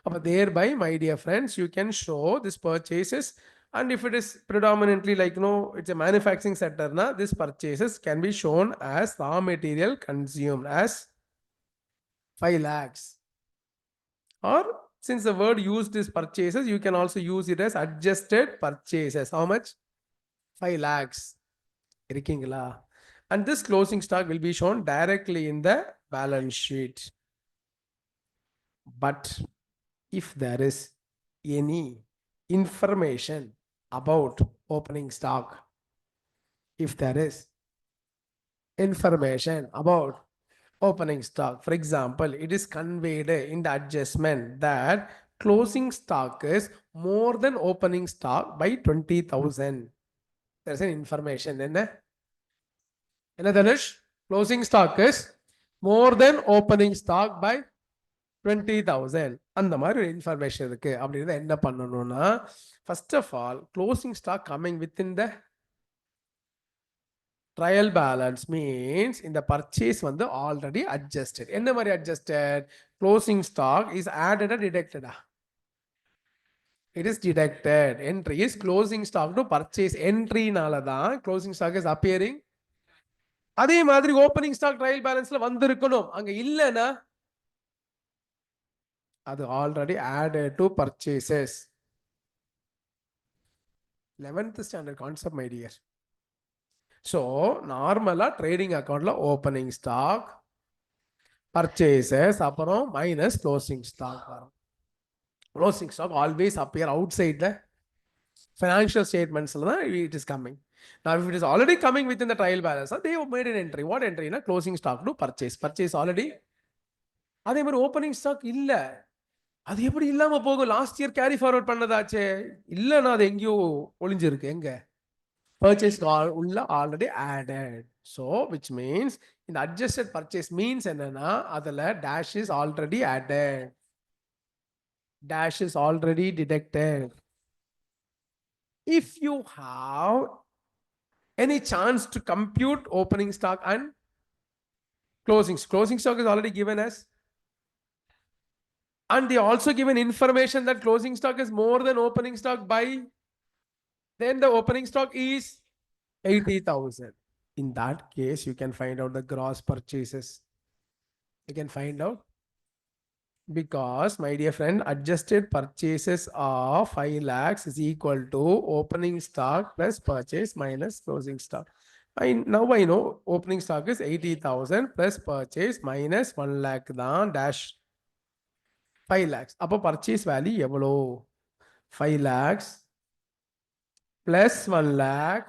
But thereby, my dear friends, you can show this purchases, and if it is predominantly like it's a manufacturing sector, na, this purchases can be shown as raw material consumed as 5 lakhs. Or since the word used is purchases, you can also use it as adjusted purchases. How much? 5 lakhs. And this closing stock will be shown directly in the balance sheet. But if there is any information about opening stock, if there is information about opening stock, for example, it is conveyed in the adjustment that closing stock is more than opening stock by 20,000. There's an information. Enna Dhanush? Closing stock is more than opening stock by 20,000. அந்த மாதிரி ஒரு information இருக்கு. அப்படின்றத என்ன பண்ணணும்னா, first of all closing stock coming within the trial balance means இந்த purchase வந்து already adjusted. என்ன மாதிரி அட்ஜஸ்டட்? க்ளோசிங் ஸ்டாக் இஸ் ஆடடா டிடெக்டடா? It is deducted. Entry is closing stock to purchase. Entry-னால தான் closing stock is appearing. அதே மாதிரி ஓப்பனிங் ஸ்டாக் ட்ரையல் பேலன்ஸ்ல வந்திருக்கணும். அங்க இல்லைன்னா அது already added to purchases. 11th standard concept my dear. So நார்மலா ட்ரேடிங் அக்கௌண்ட்ல ஓப்பனிங் ஸ்டாக், பர்ச்சேசஸ், அப்புறம் மைனஸ் க்ளோசிங் ஸ்டாக் வரும். Closing stock always appear out சைட்ல financial statements it is coming. Now if it is already coming within the trial balance, they have made an entry. What entry? Na closing stock to purchase already. அதே மாதிரி opening stock இல்ல, அது எப்படி இல்லாம போகும்? Last year carry forward பண்ணதாச்சே, இல்லைன்னா அது எங்கேயோ ஒளிஞ்சிருக்கு. எங்க? பர்ச்சேஸ் உள்ள already added. So which means இந்த அட்ஜஸ்டட் பர்ச்சேஸ் மீன்ஸ் என்னன்னா, அதுல dash is already added, dash is already detected. If you have any chance to compute opening stock and closing stock is already given as, and they also given information that closing stock is more than opening stock by, then the opening stock is 80,000. In that case, you can find out the gross purchases. You can find out, because my dear friend, adjusted purchases of 5 lakhs is equal to opening stock plus purchase minus closing stock. Now I know opening stock is 80,000 plus purchase minus 1 lakh தான் dash 5 lakhs. அப்போ purchase value எவ்வளோ? 5 lakhs plus 1 lakh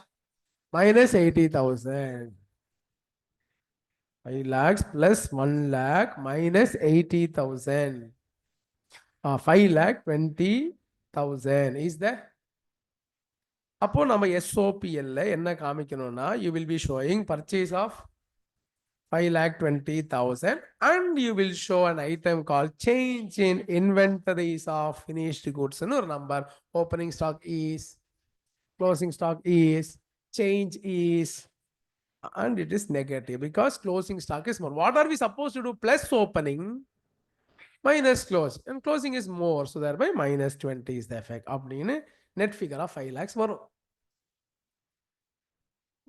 minus 80,000. 5 lakhs plus 1 lakh minus 80,000. 5 lakh 20,000 is the. அப்போ நம்ம SOPL என்ன காமிக்கணும்னா, you will be showing purchase of 5,20,000 and you will show an item called change in inventories of finished goods. ஒரு number, opening stock is, closing stock is, change is, and it is negative because closing stock is more. What are we supposed to do? Plus opening minus close, and closing is more, so thereby minus 20 is the effect. அப்படின்னு net figure of 5 lakhs வரும்.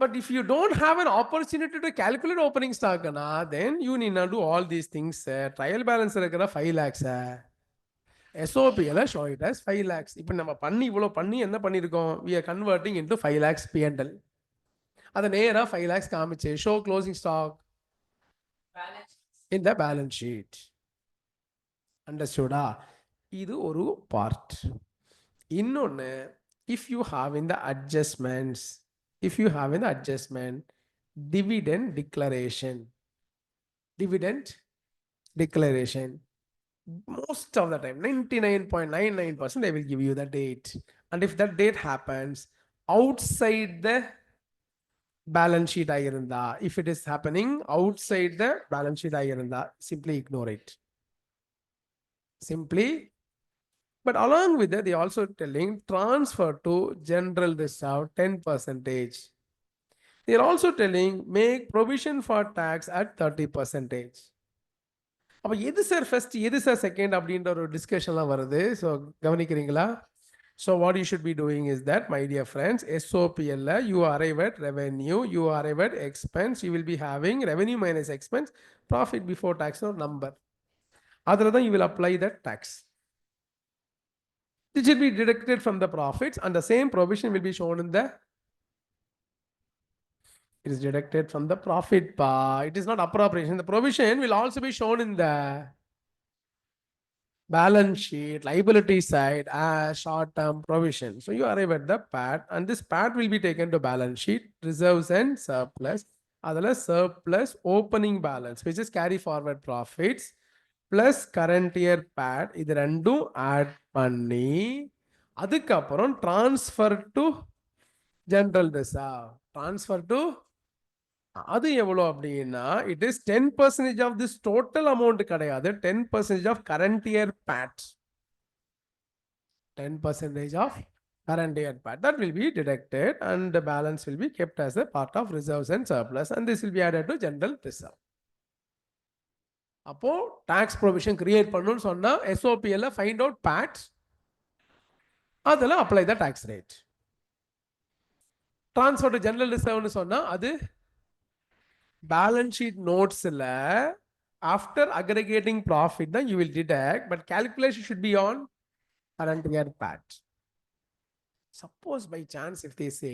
But if you don't have an opportunity to calculate opening stock, then you need not do all these things. Trial balance இருக்கிற 5 lakhs SOPல show it as 5 lakhs. இப்போ நம்ம பண்ணி இவ்வளோ பண்ணி என்ன பண்ணியிருக்கோம்? We are converting into 5 lakhs P&L. அதை நேரா 5 lakhs காமிச்சு show closing stock in the balance sheet. Understood? இது ஒரு part. இன்னொன்று, if you have in the adjustments, dividend declaration, most of the time 99.99% they will give you the date, and if that date happens outside the balance sheet ஆயிருந்தா, if it is happening outside the balance sheet ஆயிருந்தா, simply ignore it. But along with that, they also telling transfer to general reserve 10%. They are also telling make provision for tax at 30%. அப்போ எது sir first, எது sir second அப்படின்ற ஒரு டிஸ்கஷன்லாம் வருது. So கவனிக்கிறீங்களா? So what you should be doing is that, my dear friends, SOPL, you arrive at revenue, you arrive at expense, you will be having revenue minus expense, profit before tax or number. அதில் தான் you will apply that tax. It should be deducted from the profits, and the same provision will be shown in the, it is deducted from the profit part. It is not appropriation. The provision will also be shown in the balance sheet, liability side as short-term provision. So you arrive at the PAT, and this PAT will be taken to balance sheet, reserves and surplus. Adala surplus opening balance, which is carry forward profits, plus current year PAT, இது ரெண்டும் add பண்ணி அதுக்கப்புறம் transfer to general reserve. Transfer to அது எவ்வளோ அப்படின்னா it is 10% of this total amount கிடையாது, 10% of current year PAT. 10% of current year PAT that will be deducted and the balance will be kept as a part of reserves and surplus and this will be added to general reserve. அப்போ tax provision create பண்ணணும்னு சொன்னா எஸ்ஓபிஎல்ல find out PAT, அதில் apply the tax rate. Transfer to general ரிசர்வ்னு சொன்னா அது balance sheet நோட்ஸ்ல after aggregating profit தான் you will deduct, but calculation should be on current year PAT. Suppose by chance if they say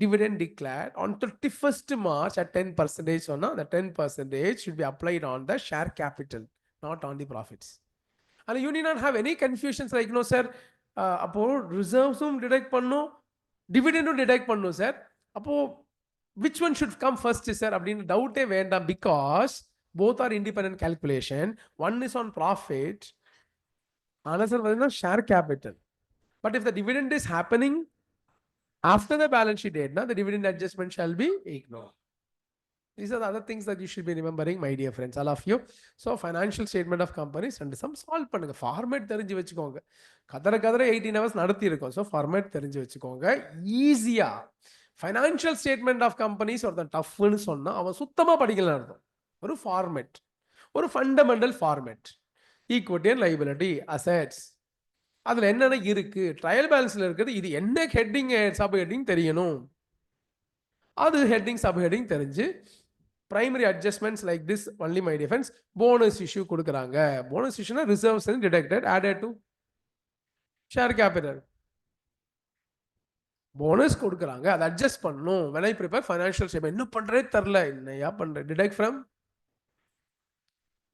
dividend declared on 31st March at 10%, so now the 10% should be applied on the share capital, not on the profits. And you need not have any confusions like, no sir, அப்போ ரிசர்வ்ஸும் detect பண்ணும் டிவிடெண்டும் detect பண்ணும் sir, அப்போ which one should come first sir அப்படின்னு டவுட்டே வேண்டாம். Because both are independent calculation. One is on profit, another one is on share capital. But if the dividend is happening after the balance sheet date, the dividend adjustment shall be ignored. These are the other things that you should be remembering, my dear friends, all of you. So financial statement of companies and some solve பண்ணுங்க. Format தெரிஞ்சு வச்சுக்கோங்க. கதற 18 hours நடத்தி இருக்கோம். So format தெரிஞ்சு வச்சுக்கோங்க. ஈஸியா financial statement of companies ஒருத்தன் டஃப்னு சொன்னா அவன் சுத்தமா படிக்கலாம் அர்த்தம். ஒரு ஃபார்மேட், ஒரு fundamental format, equity and liability, assets, அதுல என்னென்ன இருக்கு, ட்ரையல் பேலன்ஸ்ல இருக்குது, இது என்ன ஹெட்டிங் சப் ஹெட்டிங் தெரியணும், அது ஹெட்டிங் சப் ஹெட்டிங் தெரிஞ்சு primary adjustments like this only my defence. Bonus issue கொடுக்குறாங்க, போனஸ் இஷ்யூனா reserves deducted added to share capital. Bonus கொடுக்குறாங்க, அதை அட்ஜஸ்ட் பண்ணணும். when I prepare financial statement என்ன பண்றே தெரியல, என்னையா பண்றேன், டிடெக்ட் ஃப்ரம்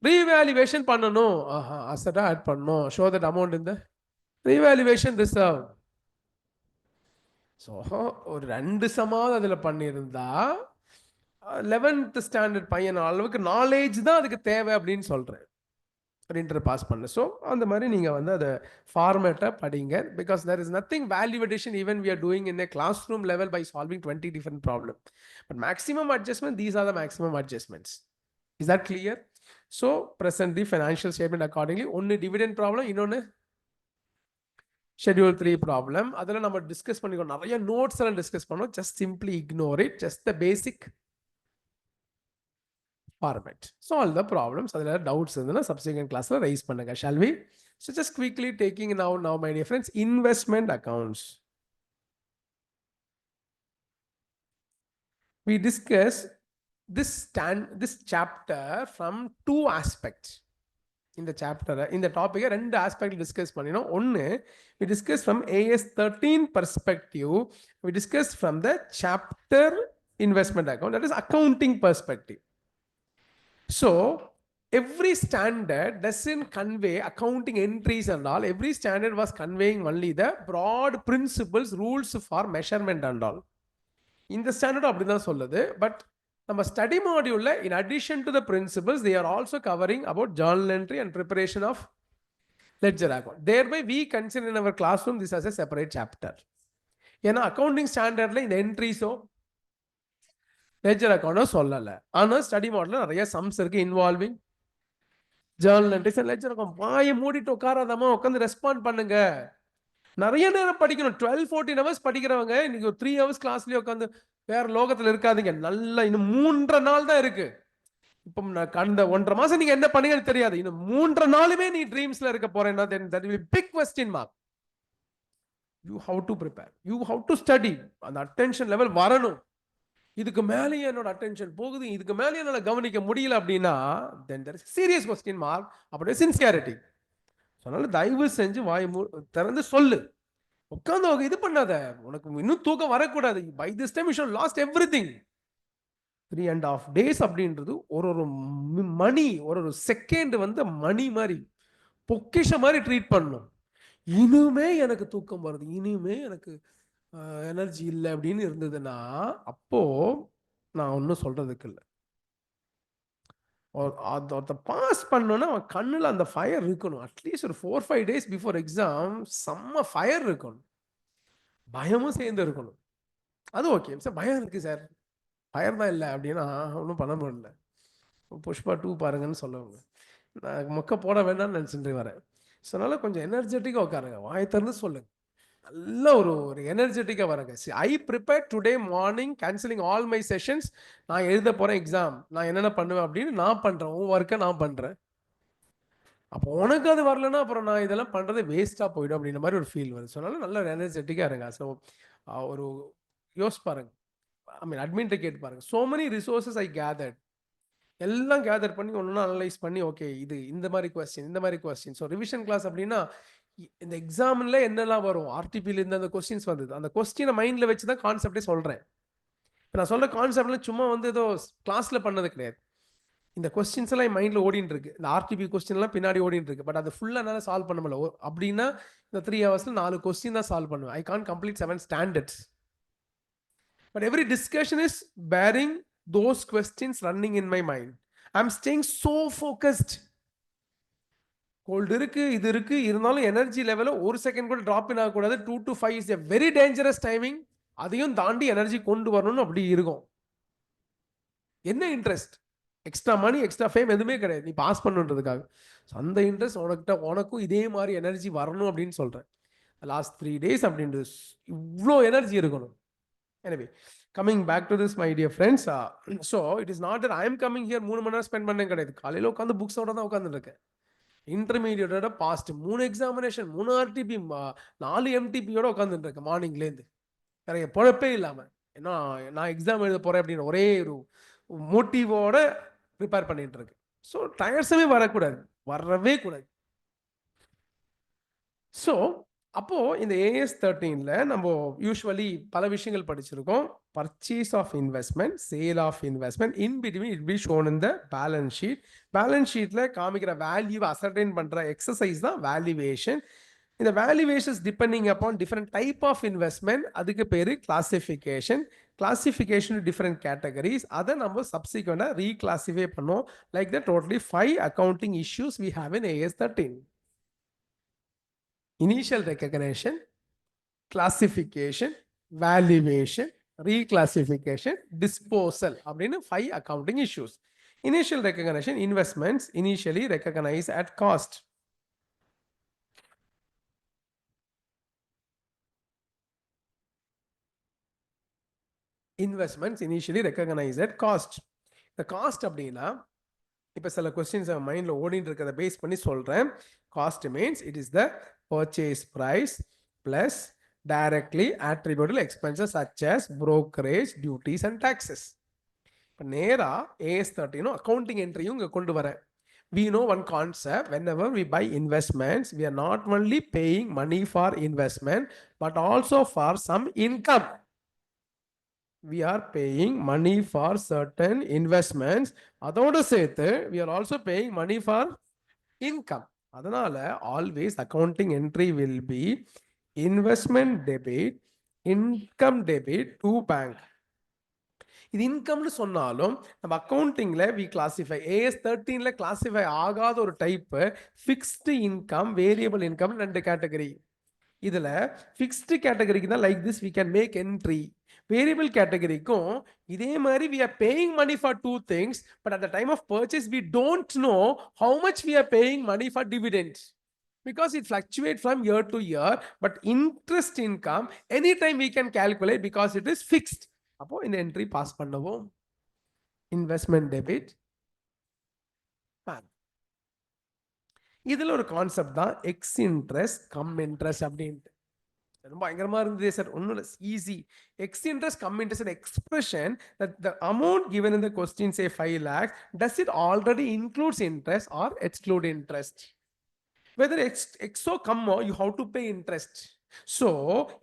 ரீவேல்யூவேஷன் பண்ணணும், அசெட்டா ஆட் பண்ணணும், ஷோ தட் அமௌண்ட் இந்த ரீவேல்யூவேஷன் ரிசர்வ். ஸோ ஒரு 2 சமாவது அதில் பண்ணியிருந்தா 11th ஸ்டாண்டர்ட் பையன் அளவுக்கு நாலேஜ் தான் அதுக்கு தேவை அப்படின்னு சொல்கிறேன், இன்டர் பாஸ் பண்ண. ஸோ அந்த மாதிரி நீங்கள் வந்து அதை ஃபார்மேட்டை படிங்க. Because there is nothing value addition even we are doing in a classroom level by solving 20 different problems. But maximum adjustment, these are the maximum adjustments. Is that clear? So present the financial statement accordingly. ஒன்று dividend problem, இன்னொன்று Schedule 3 problem. அதில் நம்ம discuss பண்ணிக்கோ, நிறைய notes எல்லாம் discuss பண்ணோம். Just simply ignore it, just the basic format. Solve the problems. அதில் doubts இருந்ததுன்னா சப்சிக்வெண்ட் கிளாஸில் ரைஸ் பண்ணுங்க. Shall we? So just quickly taking now my dear friends, investment accounts. We discuss this chapter from 2 aspects. இந்த சாப்டரை, இந்த டாபிக்கை 2 aspect discuss பண்ணினோம். ஒன்று, we discuss from AS 13 perspective, we discuss from the chapter investment account, that is accounting perspective. So every standard doesn't convey accounting entries and all. Every standard was conveying only the broad principles, rules for measurement and all. இந்த standard அப்படிதான் சொல்லுது. But நம்ம study மாடியூல்ல in addition to the principles they are also covering about journal entry and preparation of ledger account. Thereby we consider in our classroom this as a separate chapter. ஏன்னா accounting ஸ்டாண்டர்ட்ல இந்த என்ட்ரிஸோ ledger அக்கௌண்டோ சொல்லலை. ஆனால் study மாடலில் நிறைய sums இருக்கு involving Journal entries and ledger account. வாயை மூடிட்டு உட்காராதாமா, உட்காந்து ரெஸ்பாண்ட் பண்ணுங்க. நிறைய நேரம் படிக்கணும். 12-14 hours படிக்கிறவங்க இன்னைக்கு ஒரு 3 hours கிளாஸ்லயே உட்காந்து வேற லோகத்தில் இருக்காதீங்க. நல்லா இன்னும் 3.5 நாள் தான் இருக்கு. இப்போ கடந்த 1.5 மாசம் நீங்க என்ன பண்ணீங்கன்னு தெரியாது. இன்னும் 3.5 நாளுமே நீ ட்ரீம்ஸ்ல இருக்க போறேன்னா that will be big question mark. You have to prepare, you have to study. அந்த அட்டென்ஷன் லெவல் வரணும். இதுக்கு மேலேயே என்னோட அட்டென்ஷன் போகுது, இதுக்கு மேலேயே என்னால் கவனிக்க முடியல அப்படின்னா then there is serious question mark. அப்படியே சின்சியாரிட்டி. அதனால தயவு செஞ்சு வாய் திறந்து சொல்லு. உட்காந்து இது பண்ணாத, உனக்கு இன்னும் தூக்கம் வரக்கூடாது. By this time you should last everything. 3.5 days அப்படின்றது ஒரு மணி, ஒரு செகண்ட் வந்து மணி மாதிரி பொக்கிஷ மாதிரி ட்ரீட் பண்ணணும். இனிமே எனக்கு தூக்கம் வருது, இனிமே எனக்கு எனர்ஜி இல்லை அப்படின்னு இருந்ததுன்னா அப்போ நான் ஒன்றும் சொல்றதுக்கு இல்லை. ஒருத்த பாஸ் பண்ணோன்னா அவன் கண்ணில் அந்த ஃபயர் இருக்கணும். அட்லீஸ்ட் ஒரு 4-5 டேஸ் பிஃபோர் எக்ஸாம் செம்ம ஃபயர் இருக்கணும். பயமும் சேர்ந்து இருக்கணும். அது ஓகே சார், பயம் இருக்கு சார், ஃபயர் தான் இல்லை அப்படின்னா ஒன்றும் பண்ண முடியல. புஷ்பா 2 பாருங்கன்னு சொல்லுவாங்க. நான் மொக்க போட வேண்டாம்னு நினச்சிட்டு வரேன். ஸோ அதனால் கொஞ்சம் எனர்ஜெட்டிக்காக உட்காருங்க, வாய் திறந்து சொல்லுங்க, நல்ல ஒரு ஒரு எனர்ஜெட்டிக்காக வரங்க. ஐ prepare today morning cancelling all my sessions. நான் எழுத போகிறேன் எக்ஸாம், நான் என்னென்ன பண்ணுவேன் அப்படின்னு நான் பண்ணுறேன், உன் ஒர்க்கை நான் பண்ணுறேன். அப்போ உனக்கு அது வரலன்னா அப்புறம் நான் இதெல்லாம் பண்ணுறது வேஸ்ட்டாக போயிடும் அப்படின்ற மாதிரி ஒரு ஃபீல் வருது. ஸோ அதனால நல்ல ஒரு எனர்ஜெட்டிக்காக இருங்க. ஸோ ஒரு யோசி பாருங்க, ஐ மீன் அட்மின்ட்ட கேட்டு பாருங்க. ஸோ மெனி ரிசோர்ஸஸ் ஐ கேதர்ட், எல்லாம் கேதர் பண்ணி ஒன்று அனலைஸ் பண்ணி ஓகே இது இந்த மாதிரி கொஸ்டின், இந்த மாதிரி கொஸ்டின். ஸோ ரிவிஷன் கிளாஸ் அப்படின்னா இந்த எக்ஸாமில் என்னெல்லாம் வரும், ஆர்டிபியிலேருந்து அந்த கொஸ்டின்ஸ் வந்தது, அந்த கொஸ்டினை மைண்டில் வச்சு தான் கான்செப்டே சொல்கிறேன். இப்போ நான் சொல்கிற கான்செப்ட்ல சும்மா வந்து ஏதோ கிளாஸில் பண்ணது கிடையாது. இந்த கொஸ்டின்ஸ் எல்லாம் என் மைண்டில் ஓடிட்டு இருக்கு, இந்த ஆர்டிபி கொஸ்டின்லாம் பின்னாடி ஓடிட்டு இருக்கு. பட் அது ஃபுல்லாக என்னால் சால்வ் பண்ண முடியல. அப்படின்னா இந்த 3 ஹவர்ஸில் 4 கொஸ்டின் தான் சால்வ் பண்ணுவேன். I can complete 7 standards. But every discussion is bearing those questions running in my mind. I'm staying so focused. Cold இருக்கு, இது இருக்கு, இருந்தாலும் எனர்ஜி லெவல ஒரு செகண்ட் கூட டிராப் இன் ஆகக்கூடாது. 2 to 5 is a very dangerous timing. அதையும் தாண்டி எனர்ஜி கொண்டு வரணும்னு அப்படி இருக்கும். என்ன interest? Extra money, extra fame எதுவுமே கிடையாது, நீ பாஸ் பண்ணுன்றதுக்காக. அந்த இன்ட்ரெஸ்ட் உனக்கும் இதே மாதிரி எனர்ஜி வரணும் அப்படின்னு சொல்றேன். லாஸ்ட் 3 days அப்படின்றது இவ்வளோ எனர்ஜி இருக்கணும். Anyway, coming back to this, my dear friends, so it is not that I am coming here 3 மணி நேரம் ஸ்பெண்ட் பண்ண கிடையாது. காலையில் உட்காந்து புக்ஸோட தான் உட்காந்துட்டு இருக்கேன். இன்டர்மீடியட்டோட பாஸ்ட் 3 எக்ஸாமினேஷன், 3 ஆர்டிபி, 4 எம்டிபியோட உட்காந்துட்டு இருக்கேன் மார்னிங்லேருந்து. வேற பொழப்பே இல்லாமல். ஏன்னா நான் எக்ஸாம் எழுத போகிறேன் அப்படின்னு ஒரே ஒரு மோட்டிவோட ப்ரிப்பேர் பண்ணிட்டு இருக்கேன். ஸோ டயர்ஸவே வரவே கூடாது. ஸோ அப்போ இந்த ஏஎஸ் 13ல நம்ம யூஸ்வலி பல விஷயங்கள் படிச்சிருக்கோம். Purchase of investment, sale of investment, in between it be shown in the balance sheet. Balance ஷீட்ல காமிக்கிற வேல்யூ அசர்டைன் பண்ற எக்ஸசைஸ் தான் வேல்யூவேஷன். இந்த valuations depending upon different type of investment, அதுக்கு பேரு கிளாசிஃபிகேஷன். கிளாசிஃபிகேஷன் டிஃப்ரெண்ட் கேட்டகரிஸ், அதை நம்ம சப்சிக்வெண்டா ரீகிளாசிஃபை பண்ணோம். Like the totally 5 accounting issues we have in AS 13. Initial recognition, classification, valuation, reclassification, disposal அப்படின்னு 5 accounting issues. Initial recognition, investments initially recognized at cost. Investments initially recognized at cost. The cost அப்படின்னா இப்போ சில questions மைண்ட்ல ஓடிட்டு இருக்கிறத base பண்ணி சொல்றேன். Cost means it is the purchase price plus directly attributable expenses such as brokerage, duties and taxes. இப்போ நேரா AS 13 அக்கௌண்டிங் என்ட்ரியும் இங்கே கொண்டு வரேன். We know one concept, whenever we buy investments, we are not only paying money for investment, but also for some income. We are paying money for certain investments. அதோடு சேர்த்து we are also paying money for income. அதனால always accounting entry will be investment debit, income debit to bank. இது இன்கம்னு சொன்னாலும் நம்ம அக்கௌண்டிங்ல we classify, AS 13ல classify ஆகாத ஒரு type fixed income, variable income, 2 category. இதுல ஃபிக்ஸ்டு கேட்டகரிக்கு தான் like this we can make entry. Variable கேட்டகரிக்கும் இதே மாதிரி we are paying money for 2 things, but at the time of purchase we don't know how much we are paying money for dividends because it fluctuates from year to year. But interest income anytime we can calculate because it is fixed. அப்போ இந்த entry pass பண்ணுவோம். Investment debit. இதுல ஒரு concept தான் X interest come interest அப்படின்ட்டு. ரொம்ப பயங்கரமா இருந்தது சார். ஒன்றும் இல்லை, easy. X interest come interest expression that the amount given in the question say 5 lakhs, does it already includes interest or exclude interest? Whether exo come or you have to pay interest. So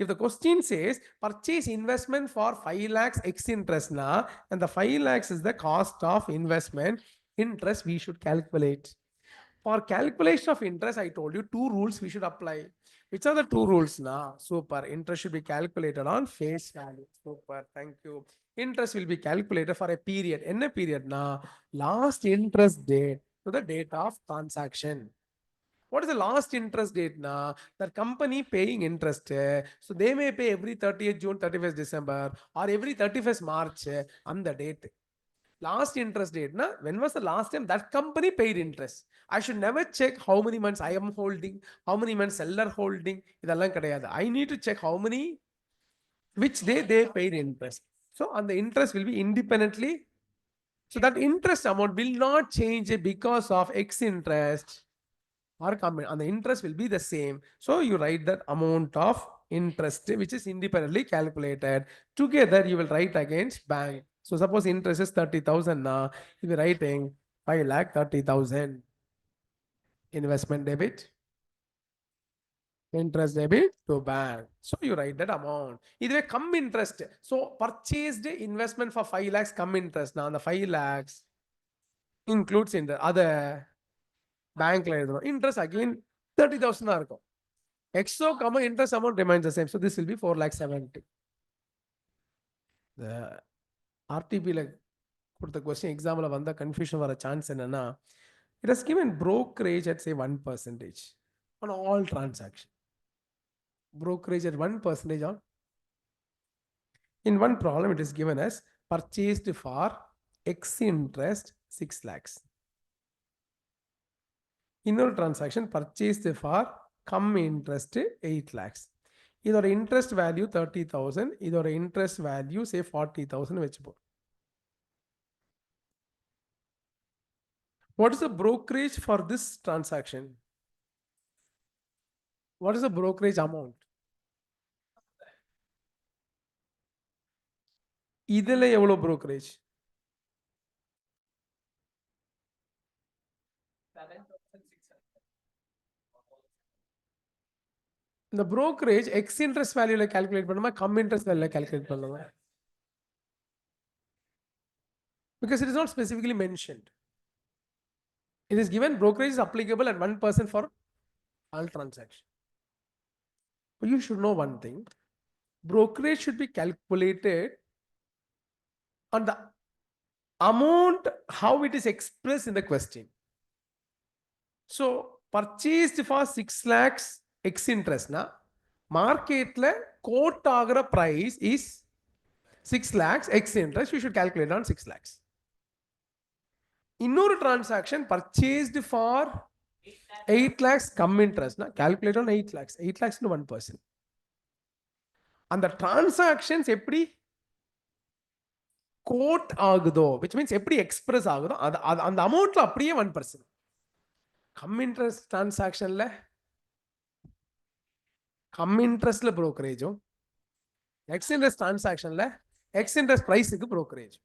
if the question says purchase investment for 5 lakhs ex interest na, and the 5 lakhs is the cost of investment, interest we should calculate. For calculation of interest, I told you 2 rules we should apply. Which are the 2 rules now? Super. Interest should be calculated on face value. Super. Thank you. interest will be calculated for a period. என்ன periodனா last interest date to the date of transaction. What is the last interest date na? That company paying interest, so they may pay every 30th June, 31st December, or every 31st March on the date. Last interest date na, when was the last time that company paid interest? I should never check how many months I am holding, how many months seller holding. இதெல்லாம் கிடையாது. I need to check how many, which day they paid interest. So on the interest will be independently. So that interest amount will not change because of X interest or comment, and the interest will be the same. So you write that amount of interest which is independently calculated. Together you will write against bank. So suppose interest is 30,000 now, you will writing 5,30,000 investment debit, interest debit to bank. So you write that amount. Either way, come interest. So purchased investment for 5 lakhs come interest. Now the 5 lakhs includes in the other bank interest again 30,000 தான் இருக்கும். Exo comma interest amount remains the same. So this will be 4,70,000. The RTP like put the question example of the confusion for a chance and it has given brokerage at say 1% on all transactions. Brokerage at 1% on. In one problem, it is given as purchased for X interest 6 lakhs. In another transaction, purchased for come interest 8 lakhs. Either interest value 30,000, either interest value say 40,000 vechipom. What is the brokerage for this transaction? What is the brokerage amount? இதில் எவ்வளோ brokerage? The brokerage X interest value calculate பண்ணுமா come interest value calculate பண்ணுமா? Because it is not specifically mentioned. It is given brokerage is applicable at 1% for all transactions. But you should know one thing. Brokerage should be calculated on the amount how it is expressed in the question. So purchased for 6 lakhs X interest na market le quote agra price is 6 lakhs X interest, you should calculate on 6 lakhs. Innor transaction purchased for 8 lakhs come interest na calculate on 8 lakhs. 8 lakhs to 1%. And the transactions eppadi quote ஆகுதோ, which means எப்படி express ஆகுதோ அந்த அமௌண்ட்ல அப்படியே 1%. Cum interest டிரான்சாக்ஷன்ல cum இன்ட்ரெஸ்ட்ல புரோக்கரேஜும் ex interest டிரான்சாக்ஷன்ல எக்ஸ் இன்ட்ரெஸ்ட் பிரைஸுக்கு புரோக்கரேஜ்.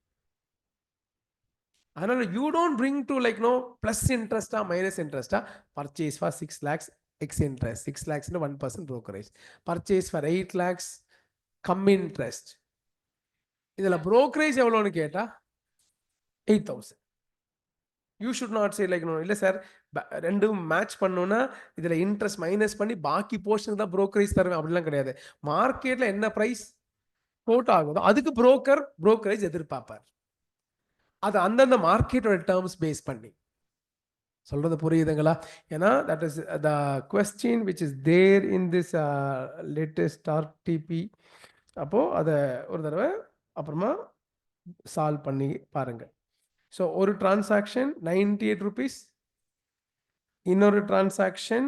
அதனால you don't bring to like no plus இன்ட்ரெஸ்டா மைனஸ் இன்ட்ரெஸ்டா. Purchase for 6 lakhs ex interest 6 lakhs 1% brokerage. Purchase for 8 lakhs cum interest. இதுல brokerage எவ்வளோன்னு கேட்டா 8,000. You should not say like no இல்லை sir ரெண்டும் match பண்ணோன்னா இதில் இன்ட்ரெஸ்ட் மைனஸ் பண்ணி பாக்கி போர்ஷனுக்கு தான் brokerage தருவேன் அப்படிலாம் கிடையாது. மார்க்கெட்டில் என்ன ப்ரைஸ் கோட் ஆகுதோ அதுக்கு brokerage எதிர்பார்ப்பார். அது அந்தந்த மார்க்கெட்டோட டேர்ம்ஸ் பேஸ் பண்ணி சொல்றது புரியுதுங்களா? ஏன்னா that is the question which is there in this latest RTP. அப்போது அதை ஒரு தடவை அப்புறமா சால்வ் பண்ணி பாருங்க. ஸோ ஒரு டிரான்சாக்ஷன் 98 rupees, இன்னொரு டிரான்சாக்ஷன்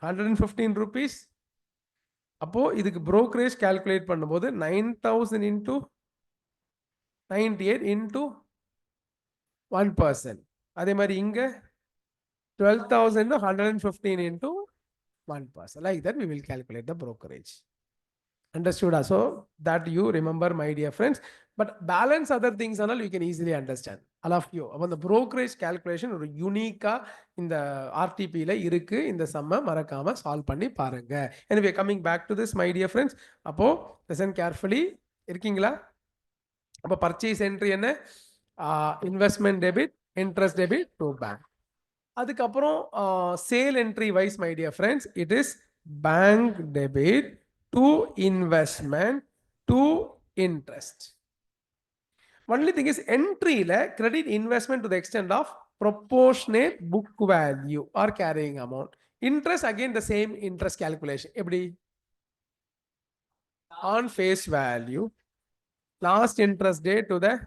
115 rupees. அப்போ இதுக்கு brokerage கால்குலேட் பண்ணும்போது 9,000 into 98 into 1%. அதே மாதிரி இங்க 12,000 115 into 1%. Like that we will calculate the brokerage. Understood? So that you remember, my dear friends. But balance other things and all you can easily understand. All of you. Upon the brokerage calculation ஒரு யூனிக்கா இந்த ஆர்டிபியில் இருக்கு. இந்த சம்மை மறக்காம solve பண்ணி பாருங்க. Anyway, coming back to this, my dear friends. அப்போ listen carefully. இருக்கீங்களா? அப்போ பர்ச்சேஸ் என்ட்ரி என்ன? Investment debit, interest debit to bank. அதுக்கப்புறம் sale entry wise, my dear friends, it is bank debit to investment to interest. Only thing is entry credit investment to the extent of proportionate book value or carrying amount. Interest again the same interest calculation. Every on face value, last interest date to the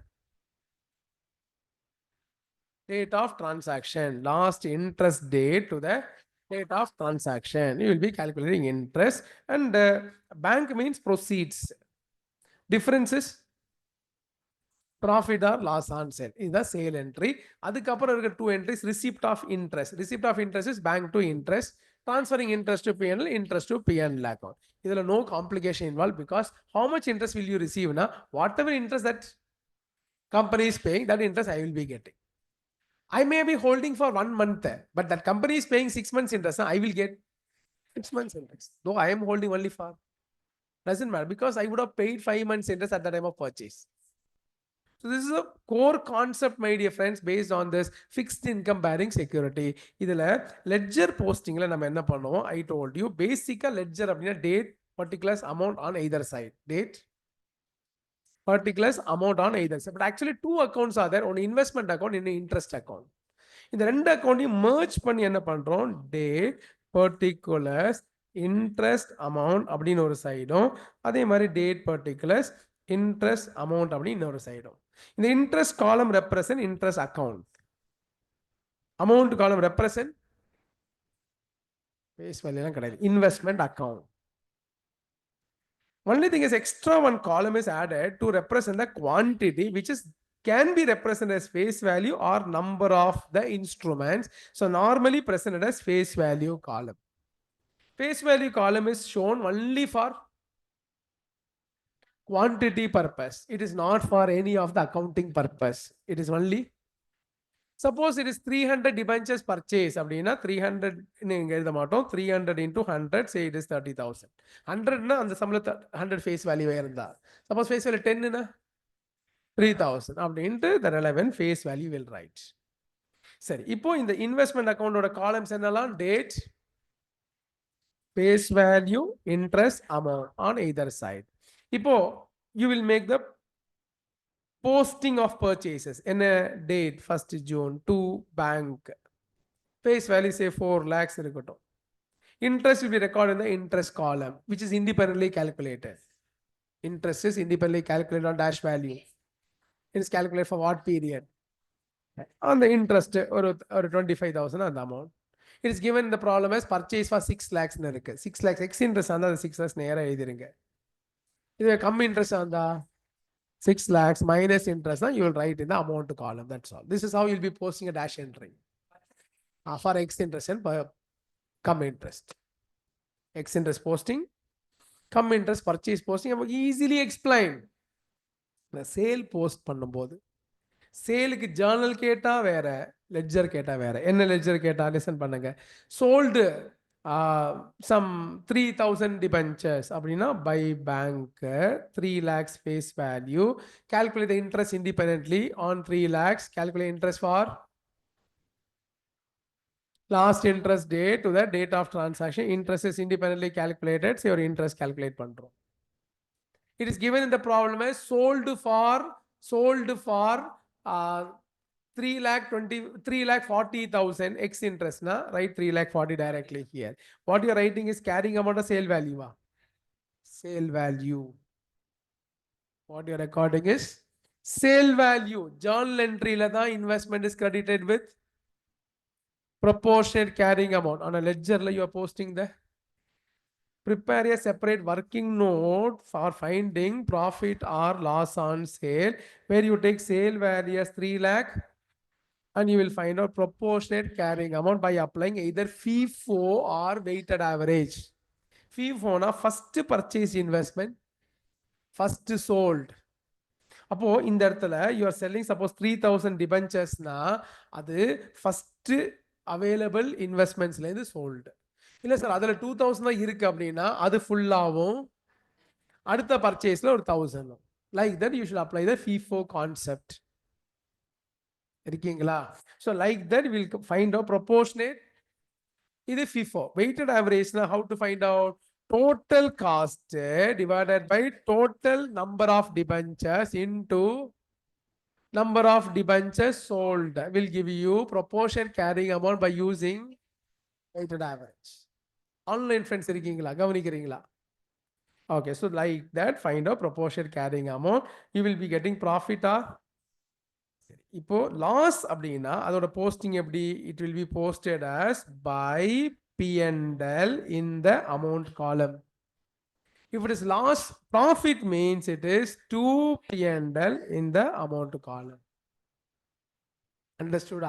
date of transaction, last interest date to the date of transaction. You will be calculating interest, and bank means proceeds. Difference is profit or loss on sale is the sale entry. அதுக்கப்புறம் இருக்க two entries, receipt of interest. Receipt of interest is bank to interest, transferring interest to P&L, interest to P&L account. இதுல no complication involved, because how much interest will you receive na? Whatever interest that company is paying, that interest I will be getting. I may be holding for 1 month, but that company is paying 6 months interest, I will get 6 months interest. Though I am holding only for, doesn't matter, because I would have paid 5 months interest at the time of purchase. So this is a core concept, my dear friends, based on this fixed income bearing security. இதுல ledger postingல நம்ம என்ன பண்ணுவோம்? I told you basic ledger அப்படினா date, particulars, amount on either side. Date, particulars, amount on either side. But actually two accounts are there. One investment account, one interest account. இந்த ரெண்டு அக்கௌண்ட்டையும் merge பண்ணி என்ன பண்றோம்? Date, particulars, interest amount அப்படின்னு ஒரு சைடும், அதே மாதிரி date, particulars, interest amount அப்படின்னு இன்னொரு சைடும். இந்த interest column represent interest account, amount column represent face value எல்லாம் கிடையாது, investment account. Only thing is extra one column is added to represent the quantity, which is can be represented as face value or number of the instruments. So normally presented as face value column. Face value column is shown only for quantity purpose. It is not for any of the accounting purpose. It is only, suppose it is 300 debentures purchase அப்படினா 300 நீங்க எழுத மாட்டோம். 300 into 100, say it is 30,000. 100 னா அந்த சம்பள 100 face value இருந்தா, suppose face value 10 னா 3,000 அப்படின்ட்டு the relevant face value will write. சரி, இப்போ இந்த இன்வெஸ்ட்மெண்ட் அக்கவுண்டோட காலம்ஸ் என்னலாம்? Date, face value, interest amount on either side. இப்போ you will make the posting of purchases in a date 1st June to bank. Face value say 4 lakhs இருக்கட்டும். Interest will be recorded in the interest column, which is independently calculated. Interest is independently calculated on dash value. It is calculated for what period? On the interest or 25,000 on the amount. It is given the problem as purchase for 6 lakhs. 6 lakhs X interest on the 6 lakhs நேரா எழுதிருங்க. இது கம்மி interest on the 6 lakhs minus interest, you will write in the amount column. That's all. This is how you'll be posting a dash entry for X interest and come interest. X interest posting, come interest purchase posting. Easily explain. The sale post பண்ணும்போது சேலுக்கு journal கேட்டா வேற, ledger கேட்டா வேற. என்ன ledger கேட்டா listen பண்ணுங்க. Sold some 3,000 debentures அப்படின்னா by bank 3 lakhs face value, calculate the interest independently on 3 lakhs, calculate interest for last interest date to the date of transaction. Interest is independently calculated, so your interest calculate பண்றோம். It is given in the problem as sold for 3,40,000 X interest na, write 3,40,000 directly here. What you are writing is carrying amount of sale value. Sale value. What you are recording is sale value. Journal entry la da investment is credited with proportionate carrying amount. On a ledger la you are posting the, prepare a separate working note for finding profit or loss on sale, where you take sale value as 3 lakh and you will find out proportionate carrying amount by applying either FIFO or weighted average. FIFO na first purchase investment, first sold. அப்போ இந்த இடத்துல you are selling suppose 3,000 debentures na, அது first available investmentsல இருந்து sold. இல்ல sir அதுல 2,000 தான் இருக்கு அப்படின்னா அது ஃபுல்லாவும் அடுத்த பர்ச்சேஸ்ல ஒரு 1,000. Like that you should apply the FIFO concept. இருக்கீங்களா? So like that will find out proportionate. இது FIFO. வெயிட்டட் ஆவரேஜ்னா how to find out? Total cost divided by total number of debentures into Number of debentures sold will give you proportion carrying amount by using weighted average. Online friends இருக்கீங்களா, கவனிக்கிறீங்களா? Okay, so like that, find out proportion carrying amount. You will be getting profit or இப்போ loss அப்படின்னா அதோட posting எப்படி? It will be posted as by P&L in the amount column. If it is loss, profit means it is to P&L in the amount column. Understood?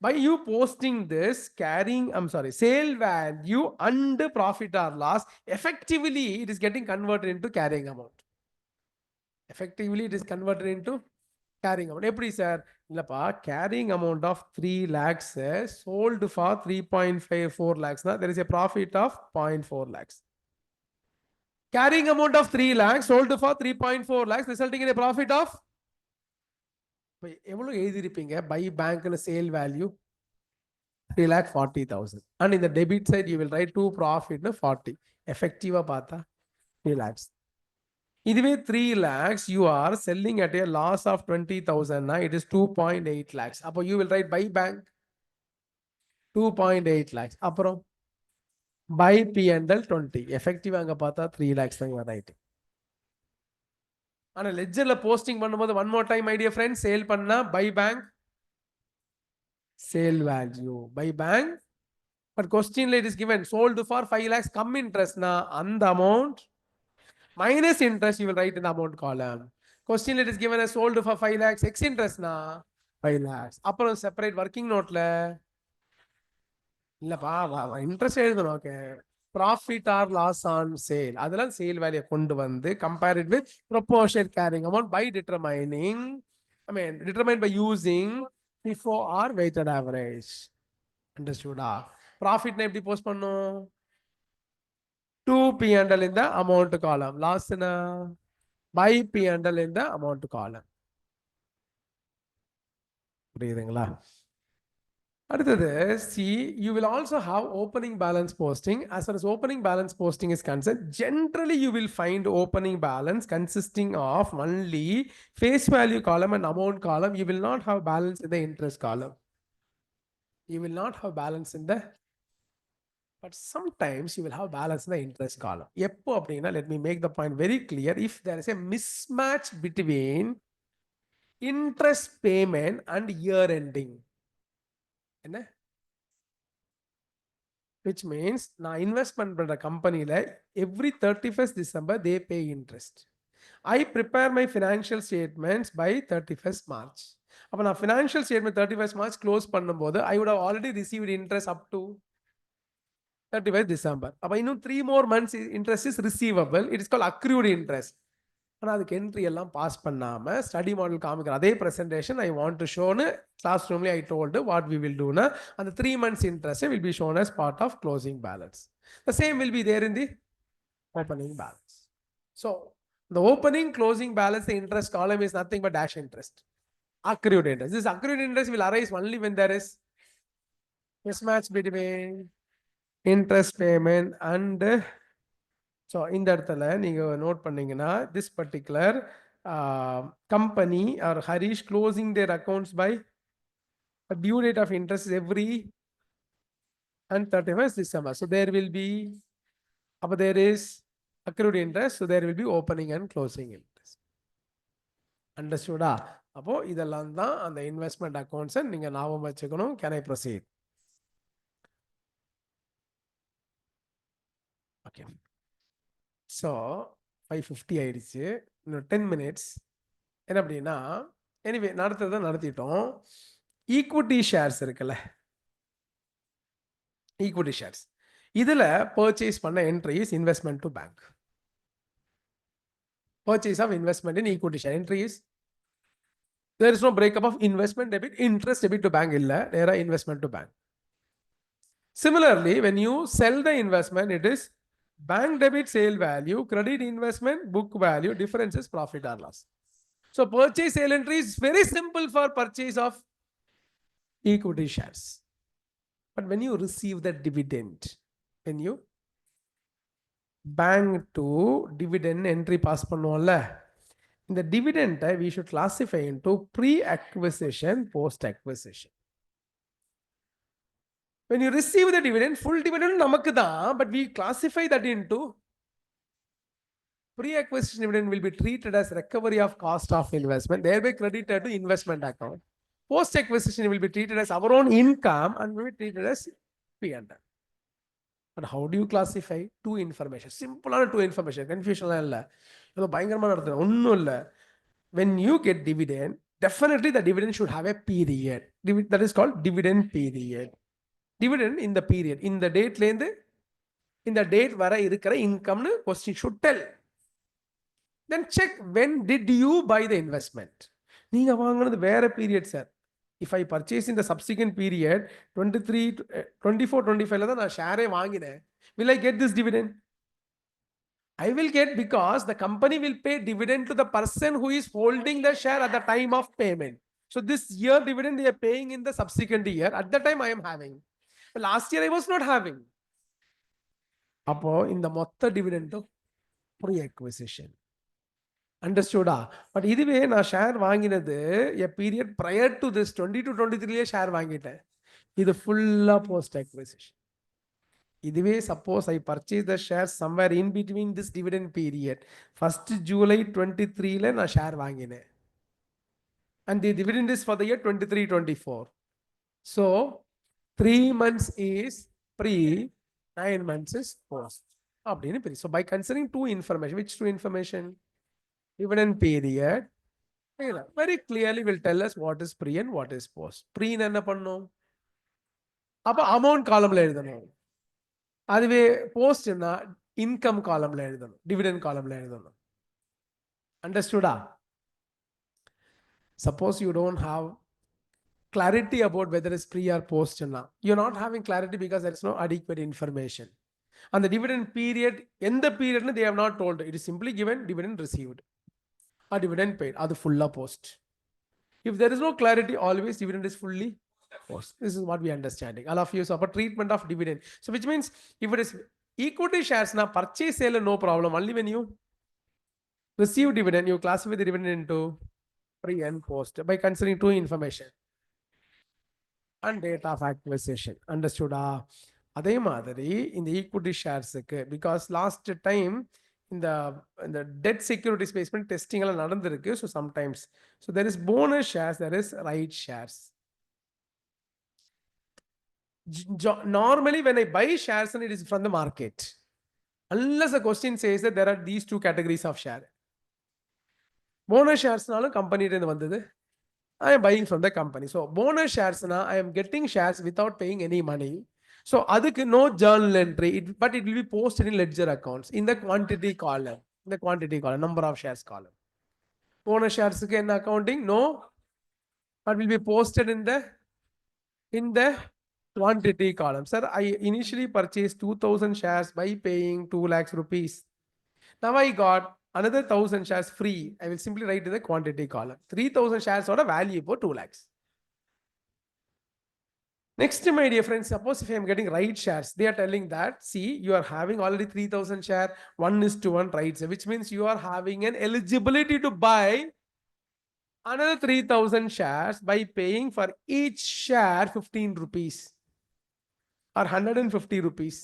By you posting this carrying, sale value and profit or loss, effectively it is getting converted into carrying amount. Effectively it is converted into carrying amount. எப்படி sir? இல்லப்பா, carrying amount of 3 lakhs sold for 3.54 lakhs, there is a profit of 0.4 lakhs. Carrying amount of 3 lakhs sold for 3.4 lakhs resulting in a profit of எவ்வளவு எழுதிருப்பீங்க? By பேங்க்ல sale value 3,40,000 and in the debit side you will write to profit 40. Effective பார்த்தா 3 lakhs. இதுவே 3 lakhs you are selling at a loss of 20,000, it is 2.8 lakhs. அப்போ you will write by bank 2.8 lakhs. அப்புறம் by P&L 20. Effective அங்க பார்த்தா 3 lakhs தான் right. ஆனா லெட்ஜர்ல posting பண்ணும்போது one more time my dear friends, sale பண்ணா by bank sale value by bank, but question it is given sold for 5 lakhs, come interest na and the amount minus interest you will write in the amount column. Question it is given as sold for 5 lakhs x interest na 5 lakhs. அப்புறம் separate working noteல இல்லப்பா interest எழுதணும். Okay, profit or loss on sale அதெல்லாம் sale value கொண்டு வந்து compare it with proportion carrying amount by determining, determined by using FIFO or weighted average. Understood? Profit na எப்படி post பண்ணும்? To P&L in the amount column. Loss na by P&L in the amount column. புரியுதுங்களா? அடுத்தது, see, you will also have opening balance posting. As far as opening balance posting is concerned, generally you will find opening balance consisting of only face value column and amount column. You will not have balance in the interest column. You will not have balance in the, but sometimes you will have balance in the interest column. எப்போ அப்படின்னா, let me make the point very clear. If there is a mismatch between interest payment and year ending, என்ன? Which means நான் investment பண்ற கம்பெனில every 31st December they pay interest. I prepare my financial statements by 31st March. அப்ப நான் financial statement 31st March close பண்ணும்போது I would have already received interest up to 31st December. அப்ப இன்னும் 3 more months interest is receivable. It is called accrued interest. ஆனால் அதுக்கு entry எல்லாம் pass பண்ணாமல் study model காமிக்கிற அதே ப்ரெசன்டேஷன் ஐ வாண்ட் டு ஷோன்னு கிளாஸ் ரூம்லேயே I told what we will டூனா அந்த 3 months interest will be shown as part of closing balance. The same will be there in the opening balance. So the opening closing balance, the interest column is nothing but dash interest, accrued interest. This accrued interest will arise only when there is mismatch between interest payment and so இந்த இடத்துல நீங்கள் note பண்ணீங்கன்னா this particular company are ஹரிஷ் closing their accounts by due date of interest every and 31st December. So there will be, there is accrued interest, so there will be opening and closing interest. Understood? அப்போ இதெல்லாம் தான் அந்த investment அக்கௌண்ட்ஸை நீங்கள் ஞாபகம் வச்சுக்கணும். Can I proceed? Okay. So 5:50 ஆயிடுச்சு, இன்னும் 10 minutes. என்ன அப்படின்னா, எனிவே நடத்துறதை நடத்திட்டோம். ஈக்விட்டி ஷேர்ஸ் இருக்குல்ல, ஈக்விட்டி ஷேர்ஸ் இதில் பர்ச்சேஸ் பண்ண entries investment to bank. Purchase of investment in equity share entries, there is no breakup of investment debit, interest debit to bank illa, there are investment to bank. Similarly, when you sell the investment, it is bank debit sale value, credit investment book value, difference is profit or loss. So purchase sale entry is very simple for purchase of equity shares. But when you receive the dividend, when you bank to dividend entry pass பண்ணுவோம்ல, இந்த டிவிடெண்டை we should classify into pre-acquisition, post-acquisition. When you receive the dividend, full dividend நமக்கு தான், but we classify that into pre-acquisition dividend will be treated as recovery of cost of investment, thereby credited to investment account. Post-acquisition will be treated as our own income and will be treated as P&L. But how do you classify? Two information. Simple two information. Confusion இல்லை. ஏதோ பயங்கரமான நடத்துறேன். ஒன்றும் இல்லை. When you get dividend, definitely the dividend should have a period. That is called dividend period. Dividend in the period. In the date லேருந்து இந்த date வர இருக்கிற இன்கம்னு question should tell. Then check when did you buy the investment. நீங்க வாங்குனது வேற period sir. If I purchase in the subsequent period 23 24 25 தான் நான் ஷேரே வாங்கினேன், will I get this dividend? I will get, because the company will pay dividend to the person who is holding the share at the time of payment. So this year dividend they are paying in the subsequent year. At the time I am having. But last year I was not having. அப்போ இந்த மொத்த dividend pre-acquisition. Understood? But இதுவே நான் share வாங்கினது a period prior to this 20 to 23 share வாங்கிட்டேன். இது ஃபுல்லா post acquisition. இதுவே suppose I purchase the shares somewhere in between this dividend period, 1st July 23 நான் ஷேர் வாங்கினேன், and the dividend is for the year 23-24. So 3 months is pre, 9 months is post. So by considering two information, which two information? Dividend period very clearly will tell us what is pre and what is post. Pre என்ன பண்ணும்? அப்ப amount columnல எழுதணும். அதுவே போஸ்ட்னா income காலம்ல எழுதணும், dividend காலம்ல எழுதணும். அண்டர்ஸ்டுடா? Suppose you don't have clarity about whether it's pre or post. You're not having clarity because there is no adequate information. And the dividend period, எந்த period they have not told. It is simply given dividend received or dividend paid. அது full post. If there is no clarity, always dividend is fully post. This is what we are understanding. All of you, so about treatment of dividend. So which means if it is equity shares, now purchase sale no problem. Only when you receive dividend, you classify the dividend into pre and post by considering two information and date of acquisition. Understood? அதே மாதிரி இந்த equity shares, because last time in the debt securities placement testing எல்லாம் நடந்திருக்கு. So sometimes, so there is bonus shares, there is right shares. Normally when I buy shares, and it is from the market, unless the question says that there are these two categories of share. Bonus shares நாலும் company இருந்து வந்தது, I am buying from the company. So bonus shares I am getting shares without paying any money. So அதுக்கு no journal entry, but it will be posted in ledger accounts in the quantity column. In the quantity column, number of shares column. Bonus shares என்ன accounting? No, but will be posted in the quantity column. Sir, I initially purchased 2000 shares by paying 2 lakhs rupees. Now I got another 1000 shares free. I will simply write in the quantity column. 3000 shares or a value for 2 lakhs. Next, my dear friends, suppose if I am getting right shares, they are telling that, see, you are having already 3000 share, 1:1 rights, which means you are having an eligibility to buy another 3000 shares by paying for each share 15 rupees or 150 rupees.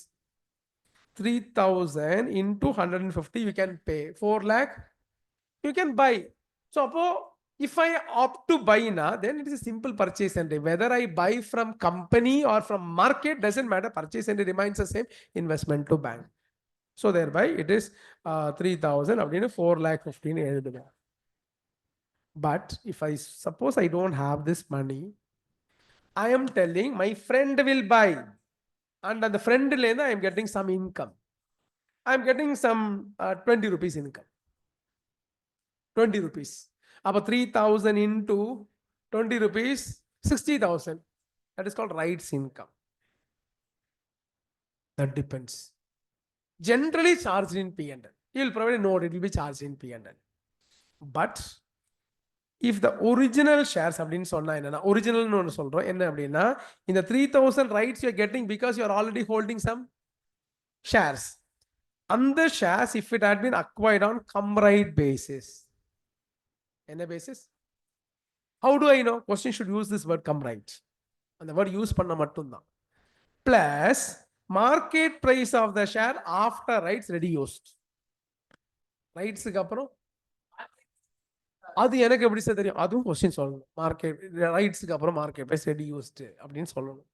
3000 into 150, you can pay 4 lakh, you can buy. So if I opt to buy now, then it is a simple purchase entry. Whether I buy from company or from market doesn't matter. Purchase entry remains the same. Investment to bank. So thereby it is 3000 அப்படின்னு 4 lakh 15 எழுதுவேன். But if I suppose I don't have this money, I am telling my friend will buy, and on the friend lane I am getting some income. I am getting some 20 rupees income. 20 rupees. About 3000 into 20 rupees, 60,000. That is called rights income. That depends. Generally charged in P&L. You will provide a note, it will be charged in P&L. But if the original shares அப்படின்னு சொன்னா என்னன்னா, original ஒன்று சொல்றோம், என்ன அப்படின்னா, இந்த 3000 rights you are getting because you are already holding some shares. And the shares, if it had been acquired on cum right basis, என்ன basis? How do I know? Question should use this word come right. அந்த word use பண்ண மட்டும்தான். Plus market price of the share after rights reduced. ரைட்ஸுக்கு அப்புறம் அது எனக்கு எப்படி sir தெரியும்? அதுவும் கொஸ்டின் சொல்லணும். மார்க்கெட் ரைட்ஸுக்கு அப்புறம் மார்க்கெட் பிரைஸ் ரெடியூஸ்டு அப்படின்னு சொல்லணும்.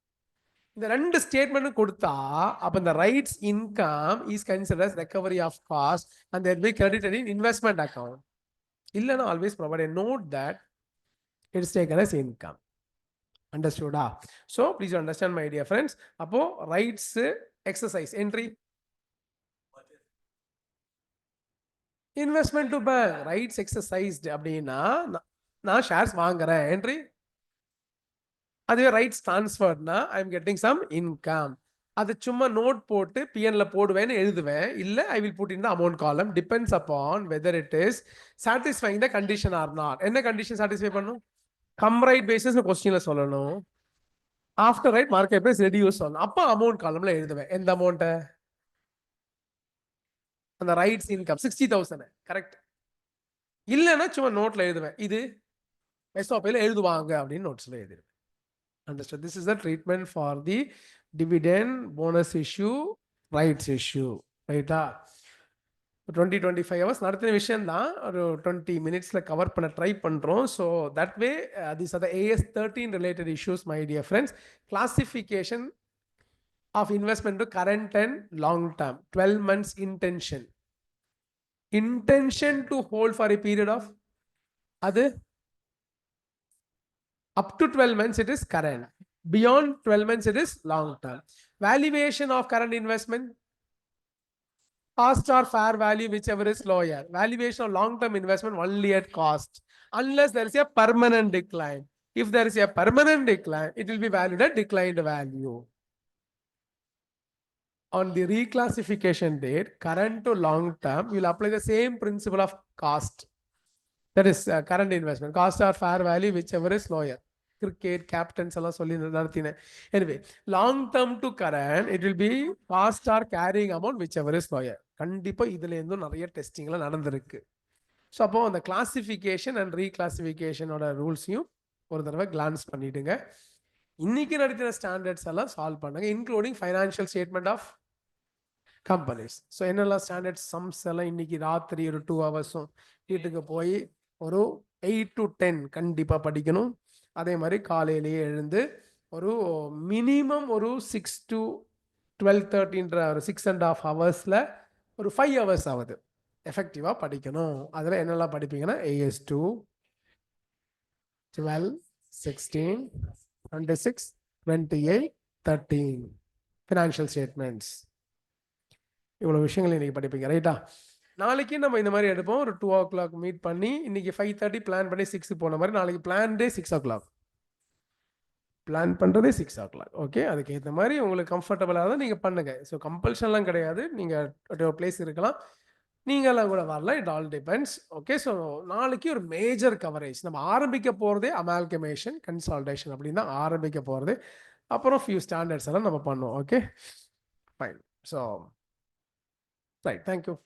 இந்த ரெண்டு ஸ்டேட்மெண்ட்டும் கொடுத்தா அப்ப இந்த rights income is considers recovery of cost and there be credited in investment account. இல்லைன்னா always provide a note that it is taken as income. Understood? So please understand my dear friends. அப்போ rights exercise entry investment to bank rights exercised அப்படின்னா நான் shares வாங்குறேன் entry. அதுவே rights டிரான்ஸ்ஃபர்ட்னா I am getting some income. அது சும்மா note போட்டு பிஎன்ல போடுவேன்னு எழுதுவேன். இல்லை I will put in the amount column. Depends upon whether it is satisfying the condition or not. என்ன கண்டிஷன் சாட்டிஸ்ஃபை பண்ணும்? கம் ரைட் பேசிஸ் கொஸ்டின்ல சொல்லணும். After right market price reduce சொல்லணும். அப்போ அமௌண்ட் காலம்ல எழுதுவேன். எந்த அமௌண்ட்டை? அந்த ரைட்ஸ் இன்கம் 60,000 கரெக்ட். இல்லைன்னா சும்மா நோட்ல எழுதுவேன். இது எஸ்ஓபியில் எழுதுவாங்க அப்படின்னு நோட்ஸ்ல எழுதிடுவேன். Understood? This is the treatment for the dividend, bonus issue, rights issue. ரைட்டா? 20-25 hours நடத்தின விஷயம் தான். ஒரு 20 minutesல கவர் பண்ண ட்ரை பண்றோம். So that way these are the AS13 related issues, my dear friends. Classification of investment to current and long term. 12 months intention. Intention to hold for a period of அது up to 12 months it is current. Beyond 12 months it is long term. Valuation of current investment, cost or fair value, whichever is lower. Valuation of long term investment only at cost, unless there is a permanent decline. If there is a permanent decline, it will be valued at declined value. On the reclassification date, current to long term, you will apply the same principle of cost. That is current investment, cost or fair value, whichever is lower. Cricket, captains எல்லாம் சொல்லி நடத்தினேன். Anyway, long term to current, it will be cost or carrying amount, whichever is lower. கண்டிப்பா இதுல இருந்தும் நிறைய டெஸ்டிங்ல நடந்திருக்கு. So அப்போ அந்த classification and ரீகிளாசிஃபிகேஷனோட ரூல்ஸையும் ஒரு தடவை கிளான்ஸ் பண்ணிடுங்க. இன்னைக்கு நடத்தின ஸ்டாண்டர்ட்ஸ் எல்லாம் சால்வ் பண்ணுங்க, including financial statement of companies. So என்னெல்லாம் ஸ்டாண்டர்ட் சம்ஸ் எல்லாம் இன்னைக்கு ராத்திரி ஒரு 2 hours வீட்டுக்கு போய் ஒரு 8 to 10 கண்டிப்பாக படிக்கணும். அதே மாதிரி காலையிலேயே எழுந்து ஒரு மினிமம் ஒரு 6 to 12-13 ஒரு 6.5 hours ஒரு 5 hours ஆகுது எஃபெக்டிவாக படிக்கணும். அதில் என்னெல்லாம் படிப்பீங்கன்னா AS2, 12, 16, 26, 28, 13 ஃபினான்ஷியல் ஸ்டேட்மெண்ட்ஸ். இவ்வளோ விஷயங்கள் இன்னைக்கு படிப்பீங்க. ரைட்டா? நாளைக்கு நம்ம இந்த மாதிரி எடுப்போம். ஒரு 2 o'clock மீட் பண்ணி இன்னைக்கு 5:30 பிளான் பண்ணி 6 போன மாதிரி நாளைக்கு பிளான்டே 6 o'clock. பிளான் பண்ணுறதே 6 o'clock. ஓகே, அதுக்கு ஏற்ற மாதிரி உங்களுக்கு கம்ஃபர்டபுளாக தான் நீங்கள் பண்ணுங்க. ஸோ கம்பல்ஷன்லாம் கிடையாது. நீங்கள் ஒரு பிளேஸ் இருக்கலாம், நீங்களாம் கூட வரலாம். It all depends. Okay, so நாளைக்கு ஒரு மேஜர் கவரேஜ். நம்ம ஆரம்பிக்க போகிறதே அமால்கமேஷன் கன்சால்டேஷன் அப்படின்னு தான் ஆரம்பிக்க போகிறது. அப்புறம் ஃபியூ ஸ்டாண்டர்ட்ஸ் எல்லாம் நம்ம பண்ணுவோம். Okay, fine. So right, thank you.